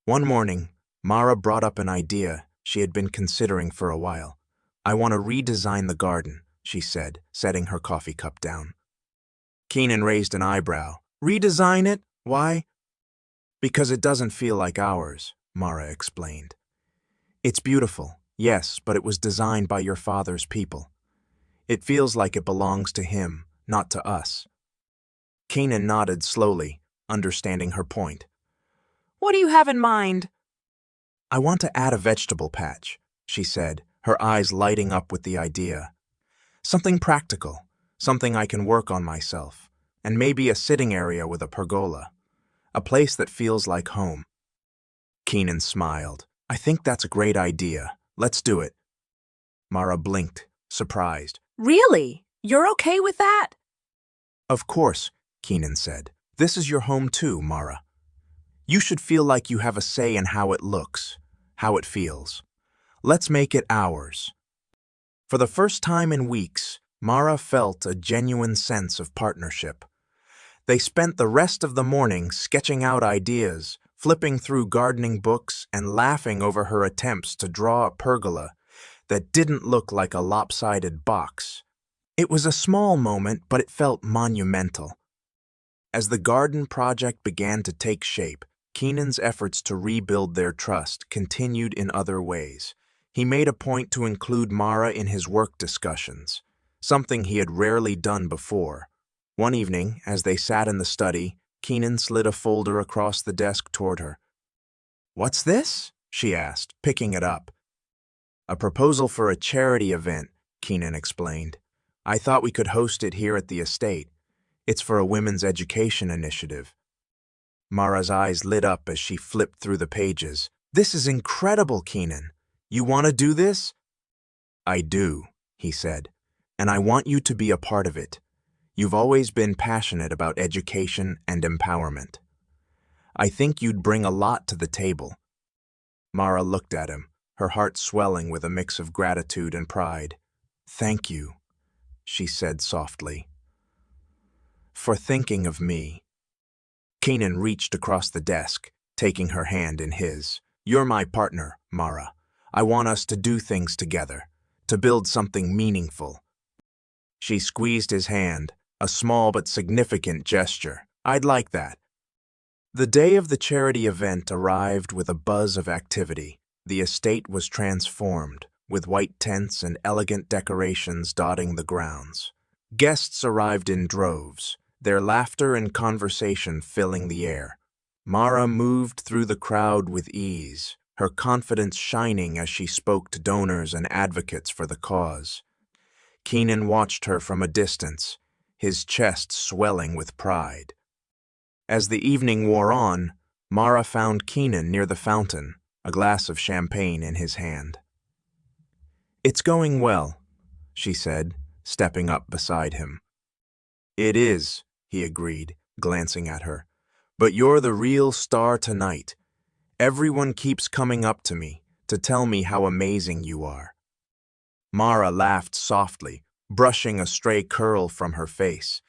One morning, Mara brought up an idea she had been considering for a while. "I want to redesign the garden," she said, setting her coffee cup down. Keenan raised an eyebrow. "Redesign it? Why?" "Because it doesn't feel like ours," Mara explained. "It's beautiful, yes, but it was designed by your father's people. It feels like it belongs to him, not to us." Keenan nodded slowly, understanding her point. "What do you have in mind?" "I want to add a vegetable patch," she said, her eyes lighting up with the idea. "Something practical, something I can work on myself, and maybe a sitting area with a pergola. A place that feels like home." Keenan smiled. "I think that's a great idea. Let's do it." Mara blinked, surprised. "Really? You're okay with that?" "Of course," Keenan said. "This is your home too, Mara. You should feel like you have a say in how it looks, how it feels. Let's make it ours." For the first time in weeks, Mara felt a genuine sense of partnership. They spent the rest of the morning sketching out ideas, flipping through gardening books, and laughing over her attempts to draw a pergola that didn't look like a lopsided box. It was a small moment, but it felt monumental. As the garden project began to take shape, Keenan's efforts to rebuild their trust continued in other ways. He made a point to include Mara in his work discussions, something he had rarely done before. One evening, as they sat in the study, Keenan slid a folder across the desk toward her. "What's this?" she asked, picking it up. "A proposal for a charity event," Keenan explained. "I thought we could host it here at the estate. It's for a women's education initiative. Mara's eyes lit up as she flipped through the pages. This is incredible, Keenan. You want to do this? I do, he said, and I want you to be a part of it. You've always been passionate about education and empowerment. I think you'd bring a lot to the table. Mara looked at him, her heart swelling with a mix of gratitude and pride. Thank you, she said softly, for thinking of me. Keenan reached across the desk, taking her hand in his. You're my partner, Mara. I want us to do things together, to build something meaningful. She squeezed his hand, a small but significant gesture. I'd like that. The day of the charity event arrived with a buzz of activity. The estate was transformed, with white tents and elegant decorations dotting the grounds. Guests arrived in droves, their laughter and conversation filling the air. Mara moved through the crowd with ease, her confidence shining as she spoke to donors and advocates for the cause. Keenan watched her from a distance, his chest swelling with pride. As the evening wore on, Mara found Keenan near the fountain, a glass of champagne in his hand. It's going well, she said, stepping up beside him. It is, he agreed, glancing at her. But you're the real star tonight. Everyone keeps coming up to me to tell me how amazing you are. Mara laughed softly, brushing a stray curl from her face.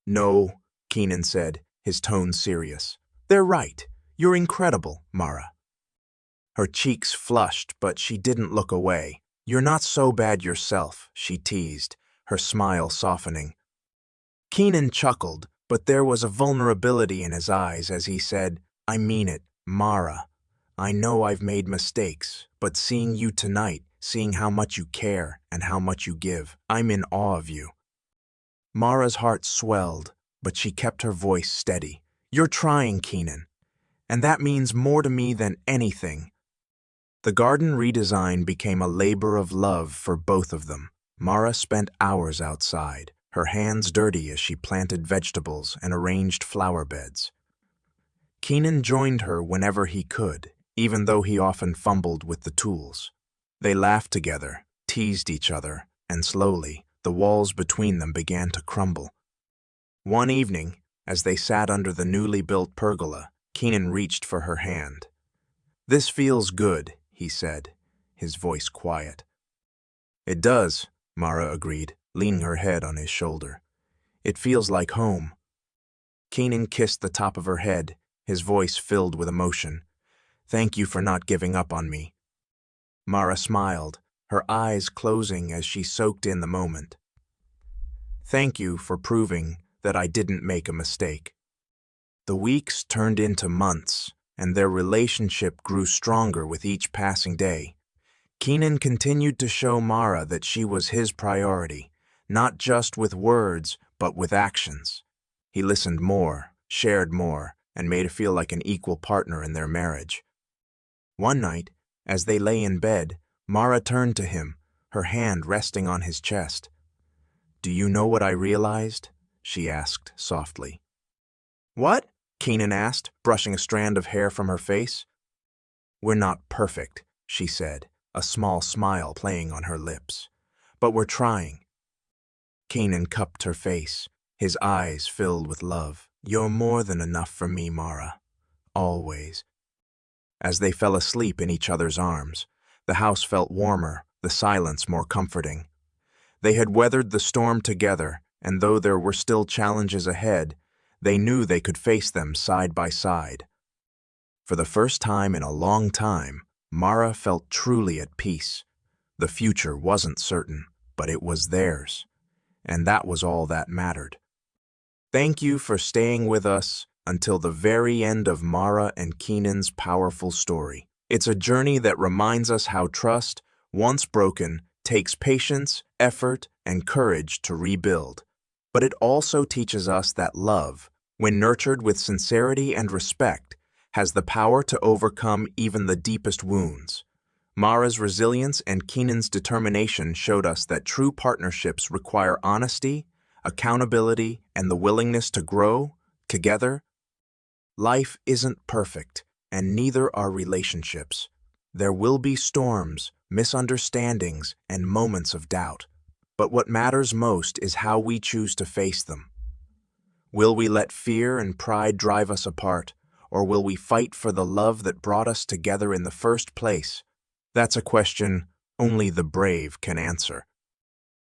No, Keenan said, his tone serious. They're right. You're incredible, Mara. Her cheeks flushed, but she didn't look away. You're not so bad yourself, she teased, her smile softening. Keenan chuckled, but there was a vulnerability in his eyes as he said, I mean it, Mara. I know I've made mistakes, but seeing you tonight, seeing how much you care and how much you give, I'm in awe of you. Mara's heart swelled, but she kept her voice steady. You're trying, Keenan, and that means more to me than anything. The garden redesign became a labor of love for both of them. Mara spent hours outside, her hands dirty as she planted vegetables and arranged flower beds. Keenan joined her whenever he could, even though he often fumbled with the tools. They laughed together, teased each other, and slowly, the walls between them began to crumble. One evening, as they sat under the newly built pergola, Keenan reached for her hand. This feels good, he said, his voice quiet. It does, Mara agreed, leaning her head on his shoulder. It feels like home. Keenan kissed the top of her head, his voice filled with emotion. Thank you for not giving up on me. Mara smiled, her eyes closing as she soaked in the moment. Thank you for proving that I didn't make a mistake. The weeks turned into months, and their relationship grew stronger with each passing day. Keenan continued to show Mara that she was his priority, not just with words, but with actions. He listened more, shared more, and made her feel like an equal partner in their marriage. One night, as they lay in bed, Mara turned to him, her hand resting on his chest. Do you know what I realized? She asked softly. What? Keenan asked, brushing a strand of hair from her face. We're not perfect, she said, a small smile playing on her lips. But we're trying. Keenan cupped her face, his eyes filled with love. You're more than enough for me, Mara. Always. As they fell asleep in each other's arms, the house felt warmer, the silence more comforting. They had weathered the storm together, and though there were still challenges ahead, they knew they could face them side by side. For the first time in a long time, Mara felt truly at peace. The future wasn't certain, but it was theirs, and that was all that mattered. Thank you for staying with us until the very end of Mara and Keenan's powerful story. It's a journey that reminds us how trust, once broken, takes patience, effort, and courage to rebuild. But it also teaches us that love, when nurtured with sincerity and respect, has the power to overcome even the deepest wounds. Mara's resilience and Keenan's determination showed us that true partnerships require honesty, accountability, and the willingness to grow together. Life isn't perfect, and neither are relationships. There will be storms, misunderstandings, and moments of doubt. But what matters most is how we choose to face them. Will we let fear and pride drive us apart, or will we fight for the love that brought us together in the first place? That's a question only the brave can answer.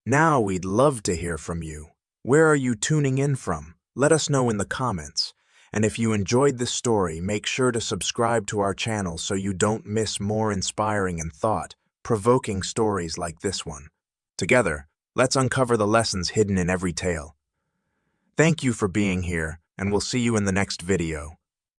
Now we'd love to hear from you. Where are you tuning in from? Let us know in the comments. And if you enjoyed this story, make sure to subscribe to our channel so you don't miss more inspiring and thought-provoking stories like this one. Together, let's uncover the lessons hidden in every tale. Thank you for being here, and we'll see you in the next video.